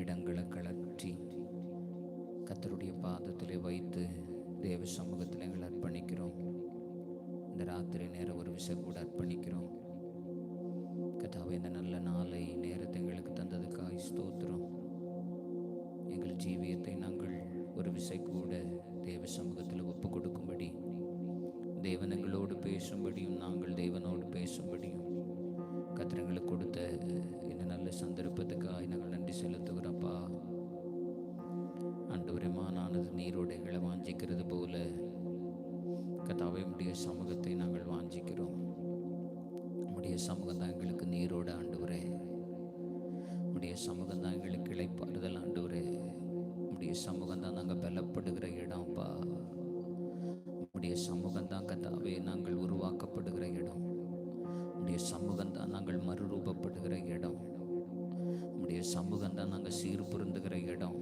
கிரீடங்களை கழற்றி கர்த்தருடைய பாதத்திலே வைத்து தேவ சமூகத்தில் எங்களை அர்ப்பணிக்கிறோம். இந்த ராத்திரி நேரம் ஒரு விஷயம் கூட அர்ப்பணிக்கிறோம். கர்த்தாவே, இந்த நல்ல நாளை நேரத்தை எங்களுக்கு தந்ததுக்காய் ஸ்தோத்திரம். எங்கள் ஜீவியத்தை நாங்கள் ஒரு விசை கூட தேவ சமூகத்தில் ஒப்பு கொடுக்கும்படி, தேவன் எங்களோடு பேசும்படியும் நாங்கள் தேவனோடு பேசும்படியும் கர்த்தர் எங்களுக்கு கொடுத்த இந்த நல்ல சந்தர்ப்பத்துக்காக நாங்கள் நன்றி செலுத்துகிறோம்ப்பா. ஆண்டவரே, மானானது நீரோடைகளை வாஞ்சிக்கிறது போல கர்த்தாவே, உம்முடைய சமூகத்தை நாங்கள் வாஞ்சிக்கிறோம். உம்முடைய சமூகம் தான் எங்களுக்கு நீரோட ஆண்டவரே. உம்முடைய சமூகம் தான் எங்களுக்கு இளைப்பாறுதல் ஆண்டவரே. உம்முடைய சமூகம் தான் நாங்கள் பலப்படுகிற இடம்ப்பா. உம்முடைய சமூகம் தான் கர்த்தாவே நாங்கள் உருவாக்கப்படுகிற இடம். உம்முடைய சமூகம் தான் நாங்கள் மறுரூபப்படுகிற இடம். உம்முடைய சமூகம் தான் நாங்கள் சீர்பொருந்துகிற இடம்.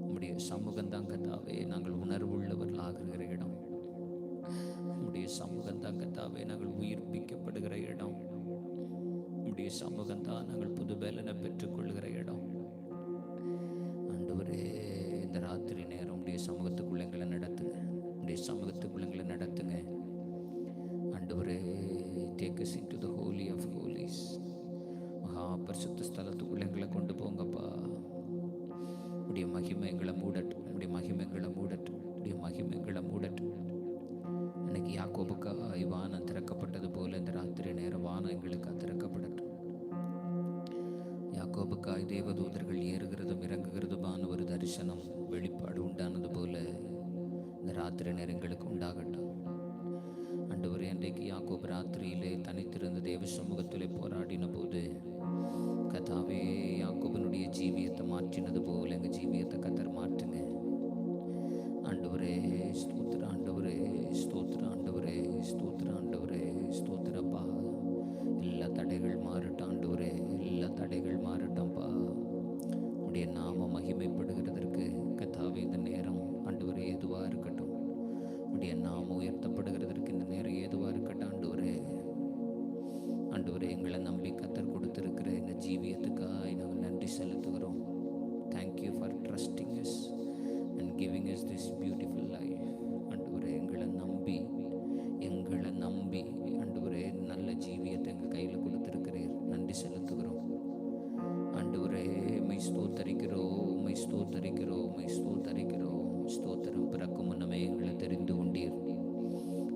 உம்முடைய சமூகம் தான் கர்த்தாவே நாங்கள் உணர்வுள்ளவர்கள் ஆகிற இடம். உம்முடைய சமூகம் தான் கர்த்தாவே நாங்கள் உயிர்ப்பிக்கப்படுகிற இடம். உம்முடைய சமூகம் தான் நாங்கள் புது பலனை பெற்றுக்கொள்கிற இடம். ஆண்டவரே, இந்த ராத்திரி நேரம் உம்முடைய சமூகத்துக்குள்ள எங்களை நடத்துங்க. உம்முடைய சமூகத்துக்குள்ள எங்களை நடத்துங்க ஆண்டவரே. take us into the holy of holies. மகா பரிசுத்த ஸ்தலத்துக்குள்ள எங்களை கொண்டு போங்கப்பா. உடைய மகிமை எங்களை மூடட்டும். உடைய மகிமை எங்களை மூடட்டும். உடைய மகிமை எங்களை மூடட்டும். அன்னைக்கு யாக்கோபுக்காய் வானம் திறக்கப்பட்டது போல இந்த ராத்திரி நேரம் வானம் எங்களுக்கு திறக்கப்படட்டும். யாக்கோபுக்காய் தேவதூதர்கள் ஏறுகிறதும் இறங்குகிறதுமான ஒரு தரிசனம் வெளிப்பாடு உண்டானது போல இந்த ராத்திரி நேரம் எங்களுக்கு உண்டாகட்டும். ஆண்டவரே, இன்றைக்கு யாக்கோபு ராத்திரியிலே தனித்திருந்த தேவ சமூகத்திலே போராடின போது கர்த்தாவே, யாக்கோபனுடைய ஜீவியத்தை மாற்றினது போல எங்கள் ஜீவியத்தை கர்த்தர் மாற்றுங்க ஆண்டவரே. ஸ்தோத்திர ஆண்டவரே, ஸ்தோத்திர ஆண்டவரே, ஸ்தோத்திர ஆண்டவரே, ஸ்தோத்திரப்பா. எல்லா தடைகள் மாறட்டும் ஆண்டவரே, எல்லா தடைகள் மாறட்டும்ப்பா. உடைய நாம மகிமைப்படுகிறதற்கு கர்த்தாவே இந்த நேரம் ஆண்டவரே ஏதுவாக இருக்கட்டும். உடைய நாம உயர்த்தப்படுகிறதற்கு இந்த நேரம் ஏதுவாக இருக்கட்டும் ஆண்டவரே. ஆண்டவரே, எங்களை நம்பி கர்த்தர் கொடுத்திருக்கிற இந்த ஜீவியத்துக்காக நாங்கள் நன்றி செலுத்துகிறோம். Thank you for trusting us and giving us this beautiful life. ஆண்டவரே, எங்களை நம்பி ஆண்டவரே நல்ல ஜீவியத்தை எங்கள் கையில் கொடுத்திருக்கிறீர். நன்றி செலுத்துகிறோம் ஆண்டவரே. மை ஸ்தோத்தரிக்கிறோம், மை ஸ்தோத்தரிக்கிறோம், மை ஸ்தோத்தரிக்கிறோம். ஸ்தோத்திரம். பிறக்கும் முன்னமே எங்களை தெரிந்து கொண்டீர்.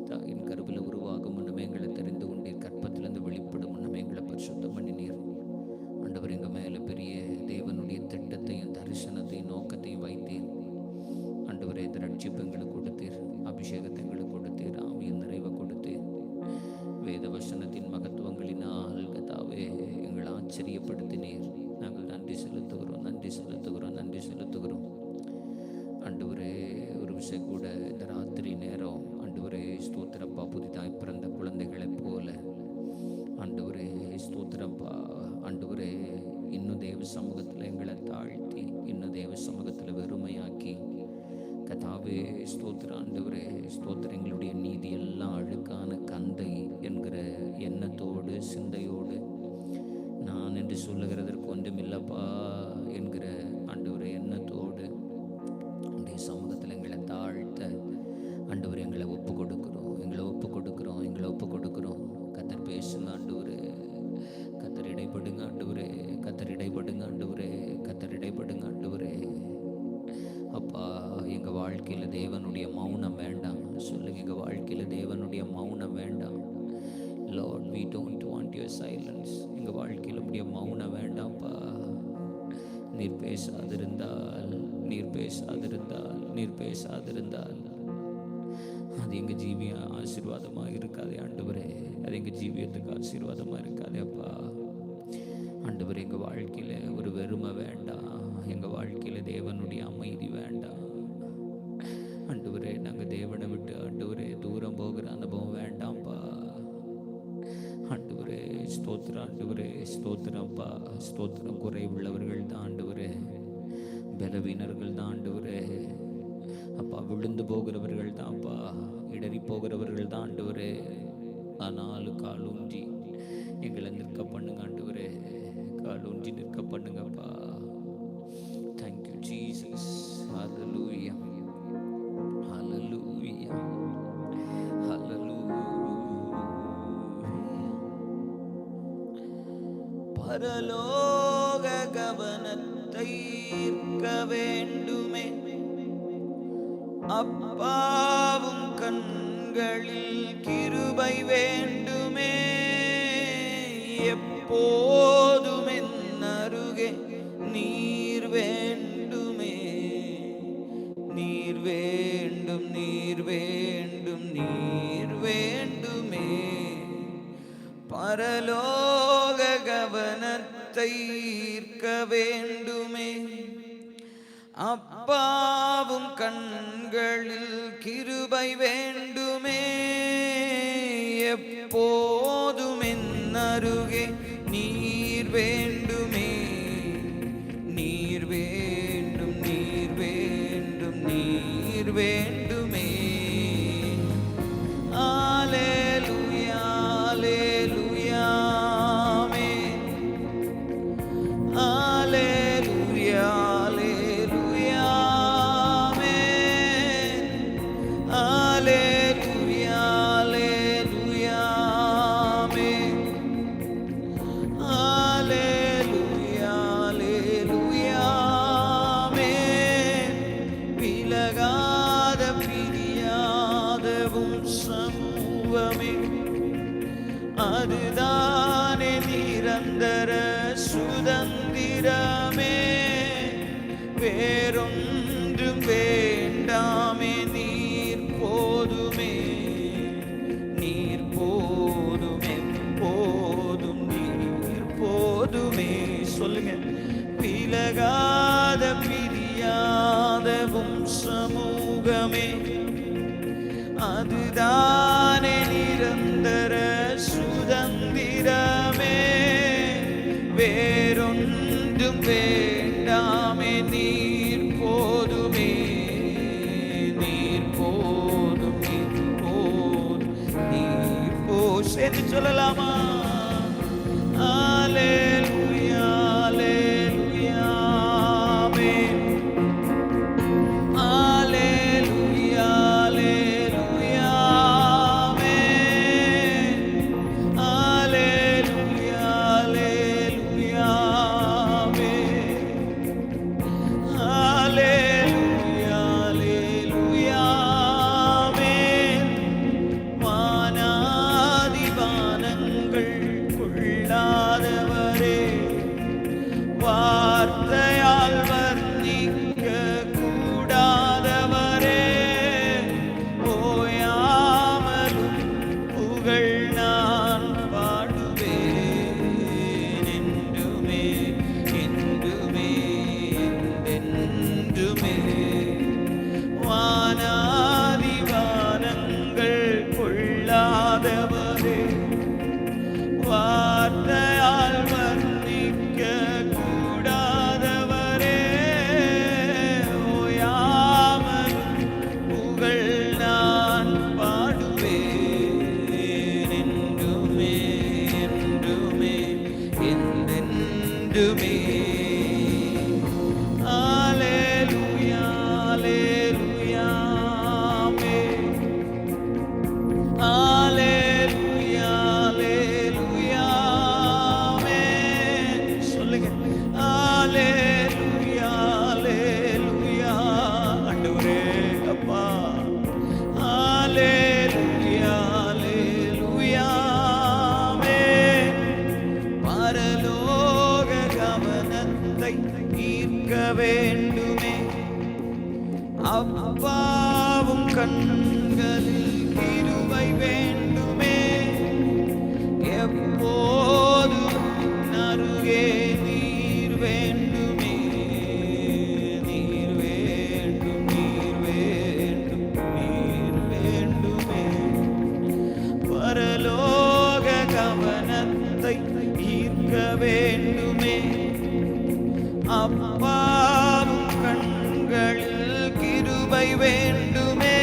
தாயின் கருவில் உருவாகும் முன்னமே எங்களை தெரிந்து கொண்டீர். கற்பத்திலிருந்து வெளிப்படும் முன்னமே எங்களை பரிசுத்தம் பண்ணினீர். ஆண்டவர், எங்கள் மேலே பெரிய தேவனுடைய திட்டத்தையும் தரிசனத்தையும் நோக்கத்தையும் வைத்தீர். ஆண்டவரே, இந்த ரட்சிப்பு எங்களுக்கு கொடுத்தீர். அபிஷேகத்தை எங்களுக்கு கொடுத்தீர். ஆவியின் நிறைவை கொடுத்தீர். வேத வசனத்தின் மகத்துவங்களினால் கர்த்தாவே எங்களை ஆச்சரியப்படுத்தினீர். நாங்கள் நன்றி செலுத்துகிறோம், நன்றி செலுத்துகிறோம், நன்றி செலுத்துகிறோம் ஆண்டவரே. ஒரு விஷயம் கூட இந்த ராத்திரி நேரம் ஆண்டவரே ஸ்தோத்திரப்பா, புதிதாய் பிறந்த குழந்தைகளைப் போல ஆண்டவரே ஸ்தோத்திரப்பா. ஆண்டவரே, இன்னும் தேவ சமூகத்தில் எங்களை தாழ்த்தி, இன்னும் தேவ சமூகத்தில் வெறுமையாக்கி கர்த்தாவே ஸ்தோத்திர ஆண்டவரே ஸ்தோத்திர. எங்களுடைய நீதி எல்லாம் அழுக்கான கந்தை என்கிற எண்ணத்தோடு சிந்தையோடு நான் என்று சொல்லுகிறதற்கு ஒன்றும் இல்லப்பா என்கிற ஆண்டவரே எண்ணத்தோடு உடைய சமூகத்தில் எங்களை தாழ்த்த ஆண்டவர் எங்களை ஒப்பு கொடுக்குறோம், எங்களை ஒப்பு கொடுக்குறோம், எங்களை ஒப்பு கொடுக்குறோம். கர்த்தர் பேசுங்க ஆண்டவரே, கர்த்தர் இடைப்படுங்க ஆண்டவரே, கர்த்தர் இடைப்படுங்க ஆண்டவரே, கர்த்தர் இடைப்படுங்க ஆண்டவரே. அப்பா, எங்கள் வாழ்க்கையில் தேவனுடைய மௌனம் வேண்டாம். சொல்லுங்க, எங்கள் வாழ்க்கையில் தேவனுடைய மௌனம் வேண்டாம். Lord, we don't want your silence. எங்கள் வாழ்க்கையில் உடைய மௌனம் வேண்டாம்ப்பா. நீர் பேசாதிருந்தால், நீர் பேசாதிருந்தால், நீர் பேசாதிருந்தால் அது எங்கள் ஜீவிய ஆசீர்வாதமாக இருக்காதே ஆண்டவரே. அது எங்கள் ஜீவியத்துக்கு ஆசீர்வாதமாக இருக்காதே அப்பா. ஆண்டவரே, எங்கள் வாழ்க்கையில் ஒரு வெறுமை வேண்டாம். எங்கள் வாழ்க்கையில் தேவனுடைய அமைதி வேண்டாம் ஆண்டவரே. நாங்கள் தேவனை விட்டு ஆண்டவரே தூரம் போகிற அனுபவம் வேண்டாம்ப்பா ஆண்டவரே. ஸ்தோத்திரம் ஆண்டவரே, ஸ்தோத்திரம்ப்பா, ஸ்தோத்திரம். குறைவுள்ளவர்கள் தான் ஆண்டவரே, பலவீனர்கள் தான் ஆண்டவரே. அப்பா, விழுந்து போகிறவர்கள் தான்ப்பா, இடறி போகிறவர்கள் தான் ஆண்டவரே. ஆனாலும் காலூன்றி எங்களை நிற்க பண்ணுங்க ஆண்டவரே, காலூன்றி நிற்க பண்ணுங்கப்பா. பரலோக கவனத்தை ஈர்க்க வேண்டுமே, அப்பாவும் கண்களில் கிருபை வேண்டுமே, எப்போதும் என் அருகே நீர் வேண்டுமே, நீர் வேண்டும், நீர் வேண்டும், நீர் வேண்டுமே. பரலோக கவனத்தை ஈர்க்க வேண்டுமே, அப்பாவும் கண்களில் கிருபை வேண்டுமே, எப்போதும் என் அருகே நீர் வேண்டுமே, நீர் வேண்டும், நீர் வேண்டும், நீர் வேண்டுமே. அல்லேலூயா, அல்லேலூயா, ஆமென். அல்லேலூயா, அல்லேலூயா, ஆமென். அல்லேலூயா, அல்லேலூயா, ஆமென். அல்லேலூயா, அல்லேலூயா, ஆமென். விலகாத பிரியாதவும் சமூகமே, அதுதானே நிரந்தர சுதந்திரமே, வேறொன்றும் வேண்டாமே, நீர் போதுமே, நீர் போதுமே, போதும் நீர் போதுமே. சொல்லுங்க. விலகாத பிரியாதவும் சமூகமே, அதுதானே நிரந்தர சுதந்திரமே, வேறொன்றும் வேண்டாமே, நீர் போதுமே, நீர் போதும், நீர் போதும், நீர் போ. சேர்ந்து சொல்லலாமா? அல்லேலூயா, அல்லேலூயா, ஆமென். அல்லேலூயா, அல்லேலூயா, ஆமென். அல்லேலூயா, அல்லேலூயா, ஆமென். அல்லேலூயா, அல்லேலூயா, ஆமென். வானாதி வானங்கள் கொள்ளாதவரே, வார்த்தையால் வர்ணிக்க கூடாதவரே, ஓயாமலும் புகழ் நான் பாடுவேன், என்றுமே, என்றுமே, என்றென்றுமே. வானாதி வானங்கள் கொள்ளாதவரே, வார்த்தையால் வர்ணிக்க கூடாதவரே, ஓயாமலும் புகழ் நான் பாடுவேன், என்றுமே, என்றுமே, என்றென்றுமே. அல்லேலூயா, அல்லேலூயா, ஆமென். அல்லேலூயா, அல்லேலூயா, ஆமென். சொல்லுங்க. அல்லேலூயா, அல்லேலூயா, ஆண்டவரே, அப்பா. அல்லேலூயா, அல்லேலூயா, ஆமென். பரலோக கவனத்தை ஈர்க்க வேண்டுமே, அப்பாவும் கண்களில் கிருபை வேண்டுமே, எப்போதும் அருகே நீர் வேண்டுமே, நீர் வேண்டும், நீர் வேண்டும், நீர் வேண்டுமே. பரலோக கவனத்தை ஈர்க்க வேண்டுமே, அப்பாவும் கண்களில் கிருபை வேண்டுமே,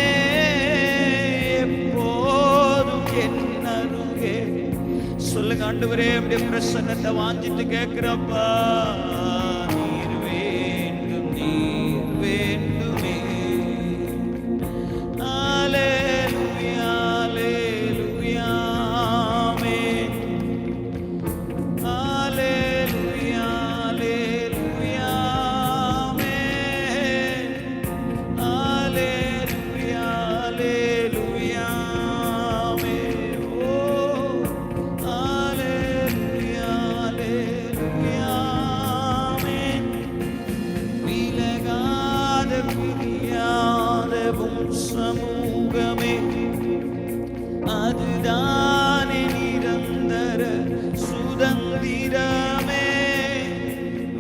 எப்போதும் என் அருகே. சொல்லுங்க. ஆண்டவரே, அப்படியே பிரசன்னத்தை வாஞ்சிட்டு கேட்கிறப்பா, நீர் வேண்டும், நீர் வேண்டுமே. அல்லேலூயா, அல்லேலூயா, ஆமென். அல்லேலூயா.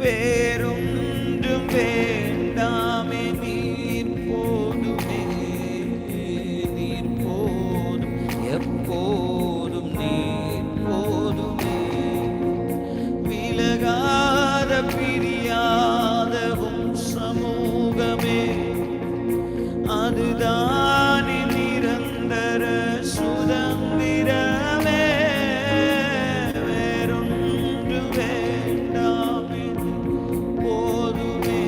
வேறொன்றும் வேண்டாமே, நீர் போதுமே, நீர் போதும், எப்போதும் நீர் போதுமே. விலகாத பிரியாதவும் சமூகமே, அதுதான் நிரந்தர சுதந்திரமே. வேறொன்று வேண்டாமே, போதுமே,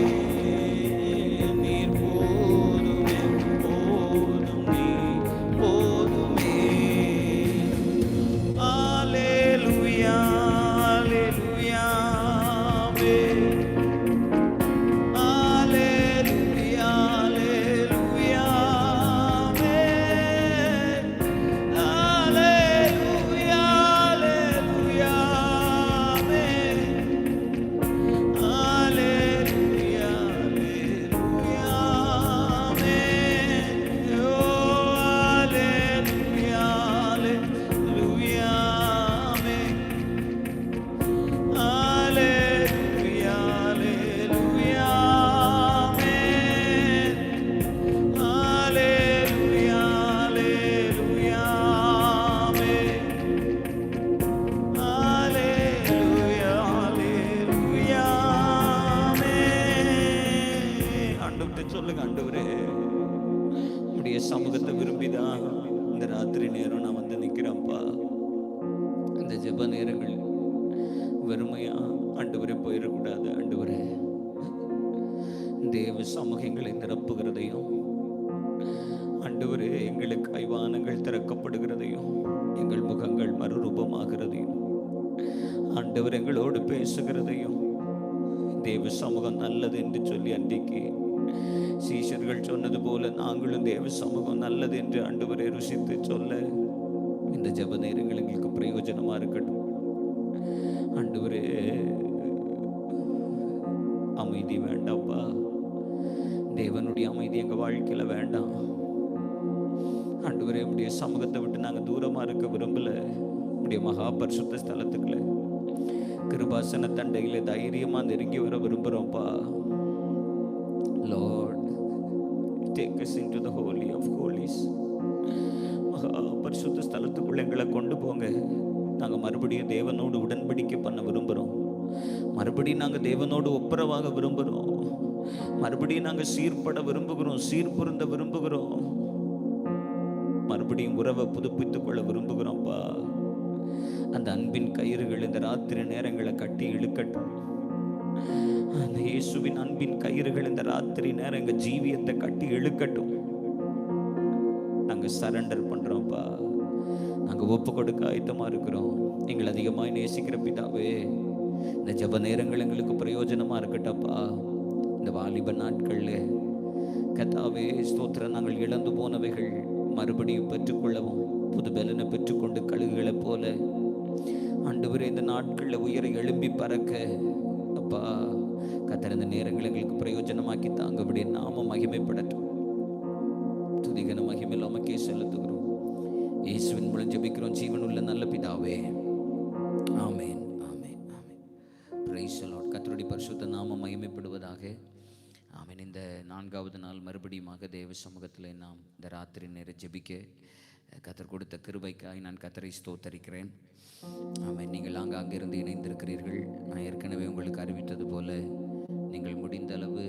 நீர் போதுமே, போதும் நீர் போதுமே. அல்லேலூயா, அல்லேலூயா, சொல்லுங்க, ஆண்டவரே உடைய சமூகத்தை விரும்பிதான் இந்த ராத்திரி நேரம் நான் வந்து நிற்கிறேன்ப்பா. இந்த ஜெப நேரங்கள் வெறுமையா ஆண்டவரே போயிடக்கூடாது. ஆண்டவரே, தேவ சமூகங்களை நிரப்புகிறதையும், ஆண்டவரே எங்களுக்கு ஐவானங்கள் திறக்கப்படுகிறதையும், எங்கள் முகங்கள் மறுரூபமாகிறதையும், ஆண்டவர் எங்களோடு பேசுகிறதையும், தேவ சமூகம் நல்லது என்று சொல்லி அன்றைக்கு சீஷர்கள் சொன்னது போல நாங்களும் தேவ சமூகம் நல்லது என்று ஆண்டவரை ருசித்து சொல்ல இந்த ஜெப நேரங்கள் எங்களுக்கு பிரயோஜனமா இருக்கட்டும். ஆண்டவரே, அமைதி வேண்டாம்ப்பா. தேவனுடைய அமைதி எங்க வாழ்க்கையில வேண்டாம். ஆண்டவரே, உடைய சமூகத்தை விட்டு நாங்க தூரமா இருக்க விரும்பல. உடைய மகா பரிசுத்த ஸ்தலத்துக்குள்ள கிருபாசன தண்டையில தைரியமா நெருங்கி வர விரும்புறோம்ப்பா. Lord, take us into the holy of holies. மகா பரிசுத்த ஸ்தலத்துக்குள்ள எங்களை கொண்டு போங்க. நாங்கள் மறுபடியும் தேவனோடு உடன்படிக்கை பண்ண விரும்புகிறோம். மறுபடியும் நாங்கள் தேவனோடு ஒப்புரவாக விரும்புகிறோம். மறுபடியும் நாங்கள் சீர்பட விரும்புகிறோம், சீர்பொருந்த விரும்புகிறோம். மறுபடியும் உறவை புதுப்பித்துக் கொள்ள விரும்புகிறோம்ப்பா. அந்த அன்பின் கயிறுகள் இந்த ராத்திரி நேரங்களை கட்டி இழுக்கட்டும். அந்த இயேசுவின் அன்பின் கயிறுகள் இந்த ராத்திரி நேரம் எங்க ஜீவியத்தை கட்டி இழுக்கட்டும். நாங்க சரண்டர் பண்றோம்ப்பா. நாங்க ஒப்பு கொடுக்க ஆயத்தமா இருக்கிறோம். எங்களை அதிகமாய் நேசிக்கிற பிதாவே, இந்த ஜெப நேரங்கள் எங்களுக்கு பிரயோஜனமா இருக்கட்டப்பா. இந்த வாலிப நாட்கள்ல கர்த்தாவே ஸ்தோத்திரம், நாங்கள் இழந்து போனவைகள் மறுபடியும் பெற்றுக்கொள்ளவும், புது பலனை பெற்றுக்கொண்டு கழுகுகளை போல ஆண்டவரே இந்த நாட்களில் உயர எழும்பி பறக்க அப்பா கர்த்தர் இந்த நேரங்கள் எங்களுக்கு பிரயோஜனமாக்கி தாங்கபடிய நாம மகிமைப்படட்டும். துதிகன மகிமை உமக்கே செலுத்துகிறோம். இயேசுவின் மூலம் ஜெபிக்கிறோம் ஜீவனுள்ள நல்ல பிதாவே, ஆமென், ஆமென், ஆமென். Praise the Lord. கர்த்தருடைய பரிசுத்த நாமம் மகிமைப்படுவதாக. ஆமென். இந்த 4வது நாள் மறுபடியுமாக தேவ சமூகத்தில் நாம் இந்த ராத்திரி நேரம் ஜெபிக்க கர்த்தர் கொடுத்த கிருபைக்காய் நான் கர்த்தரை ஸ்தோத்தரிக்கிறேன். ஆமென். நீங்கள் அங்கிருந்து இணைந்திருக்கிறீர்கள். நான் ஏற்கனவே உங்களுக்கு அறிவித்தது போல நீங்கள் முடிந்த அளவு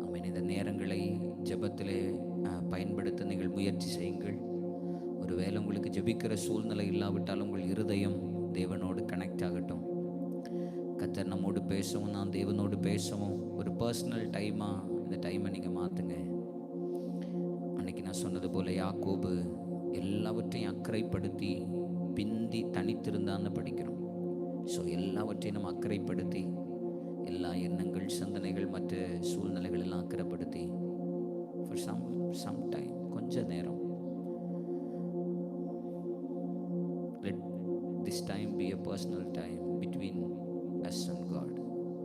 ஆமென் இந்த நேரங்களை ஜெபத்திலே பயன்படுத்த நீங்கள் முயற்சி செய்யுங்கள். ஒருவேளை உங்களுக்கு ஜெபிக்கிற சூழ்நிலை இல்லாவிட்டாலும் உங்கள் இருதயம் தேவனோடு கனெக்ட் ஆகட்டும். கர்த்தர் நம்மோடு பேசவும், நான் தேவனோடு பேசவும் ஒரு பர்சனல் டைமாக இந்த டைமை நீங்கள் மாற்றுங்க. அன்னைக்கு நான் சொன்னது போல் யாக்கோபு எல்லாவற்றையும் அக்கறைப்படுத்தி பிந்தி தனித்திருந்தான்னு படிக்கிறோம். ஸோ எல்லாவற்றையும் நம்ம அக்கறைப்படுத்தி எல்லா எண்ணங்கள், சிந்தனைகள், மற்ற சூழ்நிலைகள் எல்லாம் அக்கறைப்படுத்தி ஃபார் சம் டைம், கொஞ்ச நேரம், let this time be a personal time between us and God.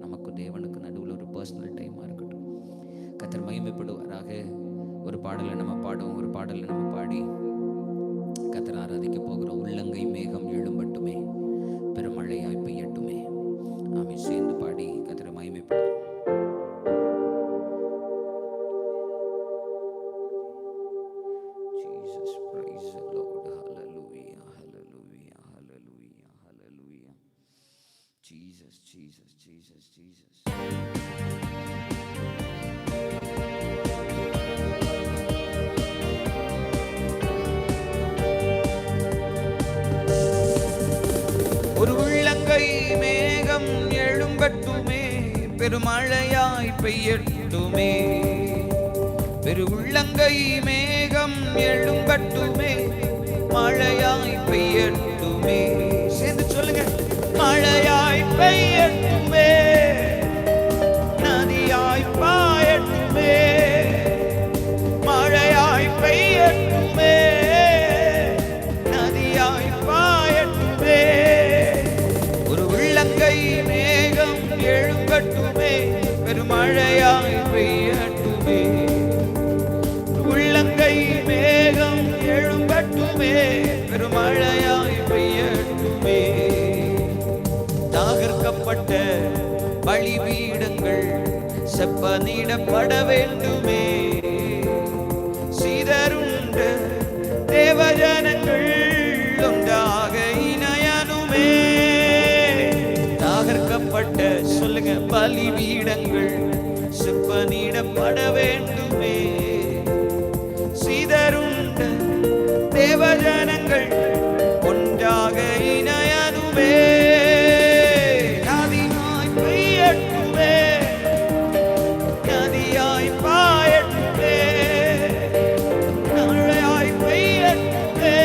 நமக்கு தேவனுக்கு நடுவில் ஒரு பர்சனல் டைமாக இருக்கட்டும். கர்த்தர் மகிமைப்படுவாராக. ஒரு பாடலை நம்ம பாடுவோம், ஒரு பாடலை நம்ம பாடி கர்த்தர் ஆராதிக்க போகிறோம். உள்ளங்கை மேகம் எழும்பட்டுமே, பெருமழையாய் பெய்யட்டுமே. ஆமென். சேர்ந்து பாடி கர்த்தரை ஜீசஸ் ஜீசஸ் ஜீசஸ் ஜீசஸ். ஒரு உள்ளங்கை மேகம் எழும்பட்டுமே, பெருமழையாய் பெய்யட்டுமே. பெரு உள்ளங்கை மேகம் எழும்பட்டுமே, மழையாய் பெய்யட்டுமே. சேர்ந்து சொல்லுங்க, மழையாய் பெய்யட்டுமே, நதியாய் பாயட்டுமே. மழையாய் பெய்யட்டுமே, நதியாய் பாயட்டுமே. ஒரு உள்ளங்கை மேகம் எழும்பட்டுமே, பெருமழையாய் பெய்யட்டுமே. உள்ளங்கை மேகம் எழும்பட்டுமே, பெருமழையாய் பெய்யட்டுமே. தாகர்க்கப்பட்ட பலிபீடங்கள் செப்பனிடப்பட வேண்டுமே. சிதறுண்ட தேவஜனங்கள் ஒன்றாக இணையனுமே. தாகர்க்கப்பட்ட சொல்லுங்க, பலிபீடங்கள் செப்பனிடப்பட வேண்டுமே. சிதறுண்ட தேவஜனங்கள் ஒன்றாக இணையனுமே. நதியாய் பெய்யட்டுமே, நதியாய் பாயட்டுமே. மழையாய் பெய்யட்டுமே,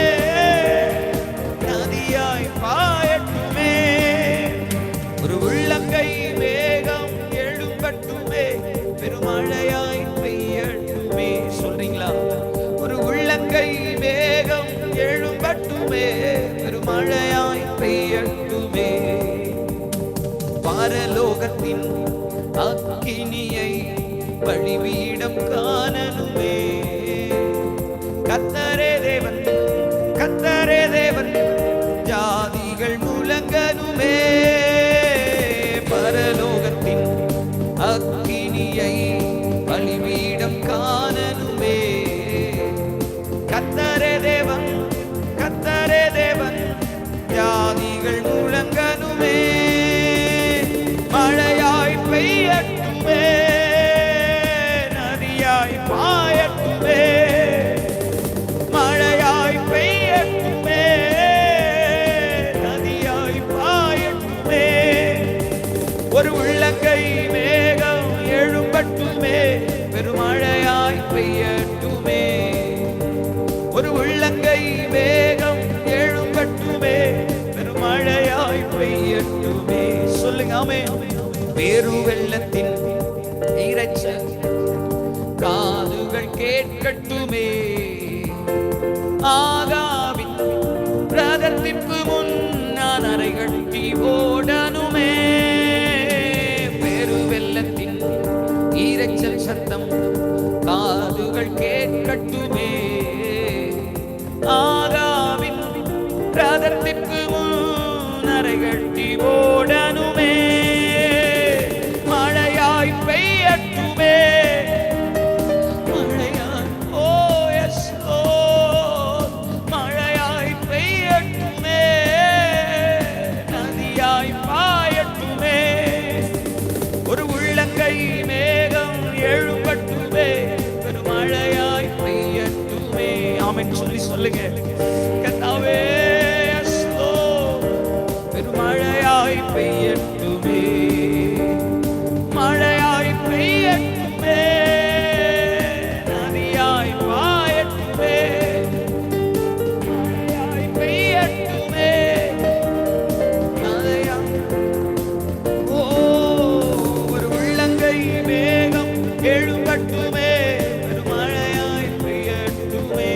நதியாய் பாயட்டுமே. ஒரு உள்ளங்கை மேகம் எழும்பட்டுமே, பெருமழையாய் பெய்யட்டுமே. சொல்றீங்களா? ஒரு உள்ளங்கை மேகம் எழும்பட்டுமே, பெருமழையாய் பெய்யட்டுமே. பரலோகத்தின் அக்கினியை பலிபீடம் காணனுமே. கர்த்தரே தேவன், கர்த்தரே தேவன், ஜாதிகள் முழங்கனுமே. பரலோகத்தின் அக்கினியை பலிபீடம் காணனுமே. கர்த்தரே தேவன், கர்த்தரே தேவன், ஜாதிகள் முழங்கனுமே. மழையாய் பெய்யட்டுமே, நதியாய் பாயட்டுமே. மழையாய் பெய்யட்டுமே, நதியாய் பாயட்டுமே. ஒரு உள்ளங்கை மேகம் எழும்பட்டுமே, பெருமழையாய் பெய்யட்டுமே. ஒரு உள்ளங்கை மேகம் எழும்பட்டுமே, பெருமழையாய் பெய்யட்டுமே. சொல்லுங்க ஆமென். பேரு வெள்ளத்தின் இரைச்சல் காதுகள் கேட்கட்டுமே. ஆகாவின் பிரதத்திற்கு முன் நான் அறை கட்டி ஓடனுமே. பேரு வெள்ளத்தின் இரைச்சல் சத்தம் காதுகள் கேட்கட்டுமே. ஆகாவின் பிரதத்திற்கு முன் அறை கட்டி ஓடனுமே. மழையாய் பெய்யட்டுமே, மழையாய் ஓ எஸ் ஓ மழையாய் பெய்யட்டுமே, நதியாய் பாயட்டுமே. ஒரு உள்ளங்கை மேகம் எழும்பட்டுமே, பெருமழையாய் பெய்யட்டுமே. ஆமென் சொல்லி சொல்லுங்க, கர்த்தாவே பெருமழையாய் பெய்யட்டுமே. மழையாய் பெய்யட்டுமே, நதியாய் பாயட்டுமே. மழையாய் பெய்யட்டுமே, நதியாய் ஓ ஒரு உள்ளங்கை மேகம் எழும்பட்டுமே, பெருமழையாய் பெய்யட்டுமே.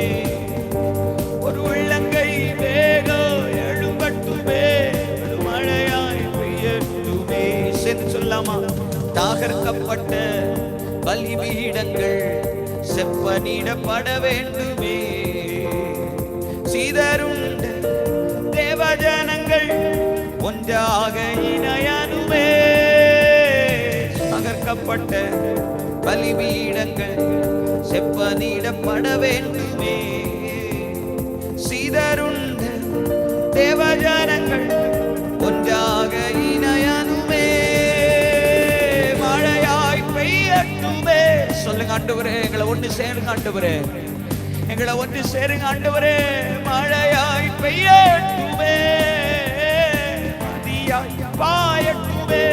ஒரு உள்ளங்கை மேகம் எழும்பட்டுமே, பெருமழையாய் பெய்யட்டுமே. சேர்ந்து சொல்லாமா? தாகர்க்கப்பட்ட பலிபீடங்கள் செப்பனிடப்பட வேண்டுமே. சிதறுண்ட தேவஜனங்கள் ஒன்றாக இணையனுமே. தாகர்க்கப்பட்ட பலிபீடங்கள் செப்பனிடப்பட வேண்டுமே. சிதறுண்ட தேவஜனங்கள் ஒன்றாக இணைய சேருங்க ஆண்டவரே, எங்களை ஒன்று சேருங்க ஆண்டவரே, எங்களை ஒன்று சேருங்க ஆண்டவரே. மழையாய் பெய்யட்டுமே, நதியாய் பாயட்டுமே,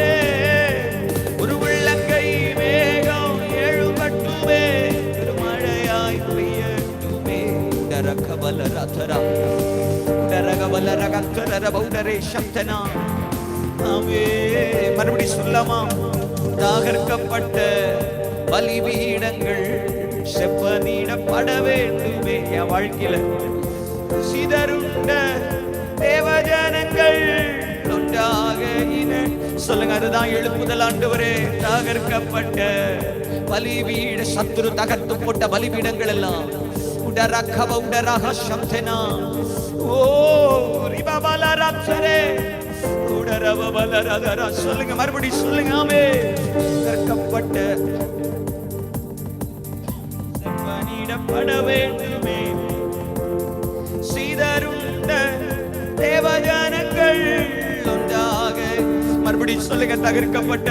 ஒரு உள்ளங்கை மேகம் எழும்பட்டுமே, மழையாய் பெய்யட்டுமே. டரகபல ரதரா டரகபல ரகத்தர பௌடரே சப்தனா. ஆமே, மறுபடி சொல்லாமா? தாகர்க்கப்பட்ட பலிபீடங்கள் செப்பனிடப்பட வேண்டுமே. என் வாழ்க்கையில சிதறுண்ட தேவஜனங்கள் ஒன்றாக சொல்லுங்க. அதுதான் எழுப்புதல் ஆண்டவரே. தாகர்க்கப்பட்ட பலிபீட சத்துரு தகர்த்து போட்ட பலிபீடங்கள் எல்லாம் உடரகவ உடரக சப்தனா. ஓ ரிபபலரத்சரே உடரவ பலரதரா. சொல்லுங்க, மறுபடி சொல்லுங்க. ஆமே, கற்கப்பட்ட செப்பனிடப்பட வேண்டுமே, சிதறுண்ட தேவஜனங்கள் ஒன்றாக. மறுபடி சொல்லுங்க, தகர்க்கப்பட்ட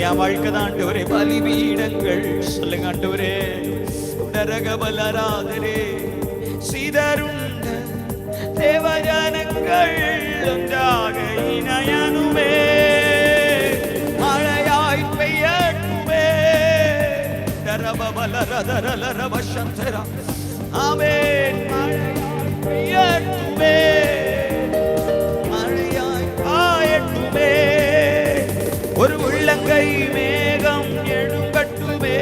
என் வாழ்க்கை தான் ஆண்டவரே பலிபீடங்கள். சொல்லுங்க ஆண்டவரே. உடரகபலராதரே சிதறுண்ட தேவஜனங்கள் ஒன்றாக இணையனுமே, மழையாய் பெய்யட்டுமே. தரபலரதரலரவசந்தரா. ஆமென். மழையாய் பெய்யட்டுமே, மழையாய் பாயட்டுமே, ஒரு உள்ளங்கை மேகம் எழும்பட்டுமே,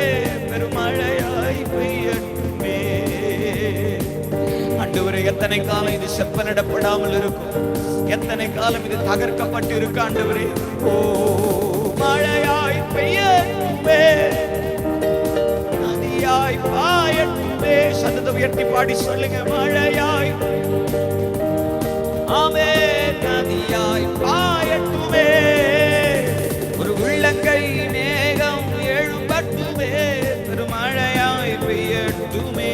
பெருமழையாய் பெய்யட்டுமே. ஆண்டவரே, எத்தனை காலம் இது செப்பனிடப்படாமல் இருக்கும்? எத்தனை காலம் இது தகர்க்கப்பட்டு இருக்கு ஆண்டவரே? ஓ மழையாய் பெய்யட்டுமே, நதியாய் பாயட்டுமே. சத்தத்தை உயர்த்தி பாடி சொல்லுங்க. மழையாய், ஆமென், நதியாய் பாயட்டுமே, ஒரு உள்ளங்கை மேகம் எழும்பட்டுமே, பெருமழையாய் பெய்யட்டுமே,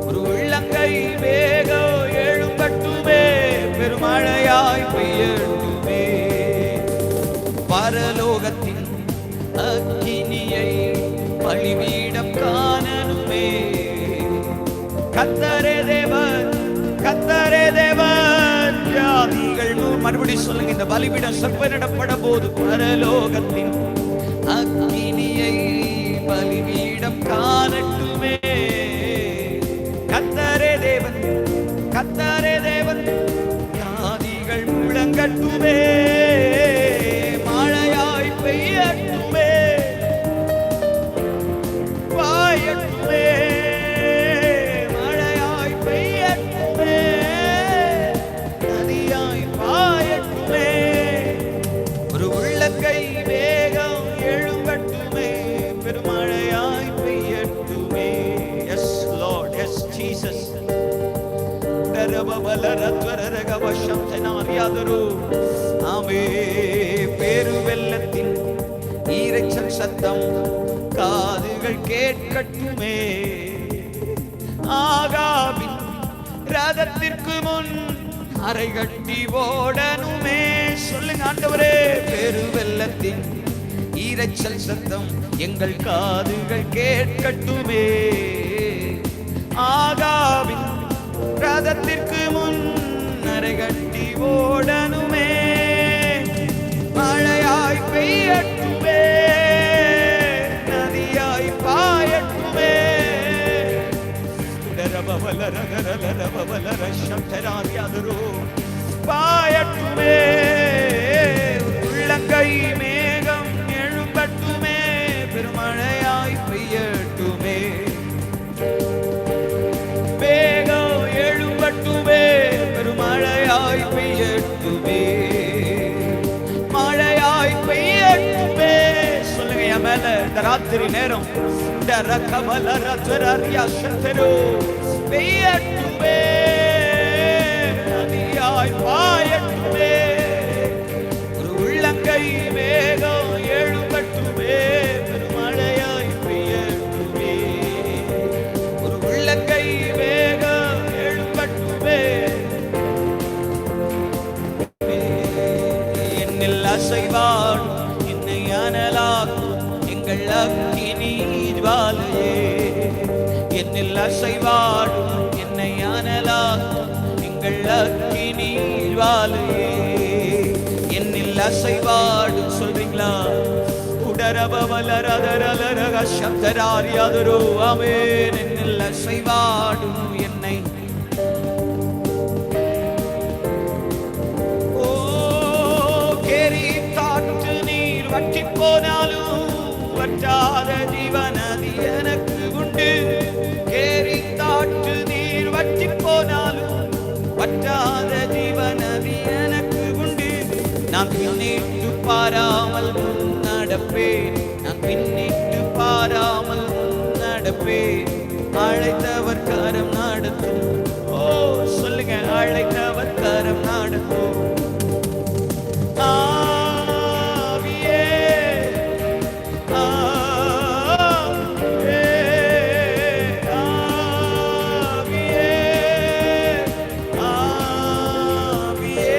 ஒரு உள்ளங்கை மேகம் எழும்பட்டுமே, பெருமழையாய் பெய்யட்டுமே. பரலோகத்தின் அக்கினியை பலிபீடம் காணனுமே. கர்த்தரே தேவன், கர்த்தரே தேவன், ஜாதிகள். மறுபடி சொல்லுங்க. இந்த பலிபீடம் செப்பனிடப்பட போது பரலோகத்தின் அக்கினியை பலிபீடம் காணட்டுமே. கர்த்தரே தேவன், கர்த்தரே தேவன், ஜாதிகள் முழங்கட்டுமே, மழையாய் பெய்யட்டுமே, பாயட்டுமே, மழையாய் பெய்யட்டுமே, நதியாய் பாயட்டுமே, ஒரு உள்ளங்கை மேகம் எழும்பட்டுமே, பெருமழையாய் பெய்யட்டுமே. Yes lord, yes Jesus. ஆமே, பெருவெள்ளத்தின் ஈரச்சல் சத்தம் காதுகள் கேட்கட்டுமே, ஆகாபின் ரதத்திற்கு முன் அரை கட்டி ஓடனுமே. சொல்லுங்க ஆண்டவரே. பெருவெள்ளத்தின் ஈரச்சல் சத்தம் எங்கள் காதுகள் கேட்கட்டுமே, ஆகாபின் ரதத்திற்கு முன் அரை கட்டி ஓடனுமே, மழையாய் பெய்யட்டுமே, நதியாய் பாயட்டுமே. பாயட்டுமே, உள்ளங்கை மேகம் எழும்பட்டுமே, பெருமழையாய் பெய்யட்டுமே, மேகம் எழும்பட்டுமே, பெருமழையாய் பெய்யட்டுமே, மழையாய் பெய்யட்டுமே. சொல்லுங்க. என் மேல இந்த ராத்திரி நேரம் பெய்யட்டுமே, நதியாய் பாயட்டுமே, ஒரு உள்ளங்கை மேகம் எழும்பட்டுமே, பெருமழையாய் பெய்யட்டுமே, ஒரு உள்ளங்கை மேகம் எழும்பட்டுமே. என்னில் அசைவாடும் என்னை அனலாக்கும் எங்கள் எங்கள் அக்கினி ஜுவாலையே, என்னில் அசைவாடும் என்னை அனலாக்கும் எங்கள் அக்கினி ஜுவாலையே, என்னில் அசைவாடும். சொல்றீங்களா? உடரபவலரதரலரக சப்தராரியாதரோ ஆமென். என்னில் அசைவாடும் என்னை. ஓ கேரி காற்று நீர் வற்றி போனாலும் வற்றாத ஜீவநதி எனக்கு உண்டு. கேரி காற்று நீர் வற்றி போனாலும் வற்றாத ஜீவநதி எனக்கு உண்டு. நான் பின்னிட்டு பாராமல் நடப்பேன், நான் பின்னிட்டு பாராமல் நடப்பேன். அழைத்தவர் கரம் நடத்தும். ஓ சொல்லுங்க, அழைத்தவர் கரம் நடத்தும். ஆவியே ஆவியே ஆவியே ஆவியே,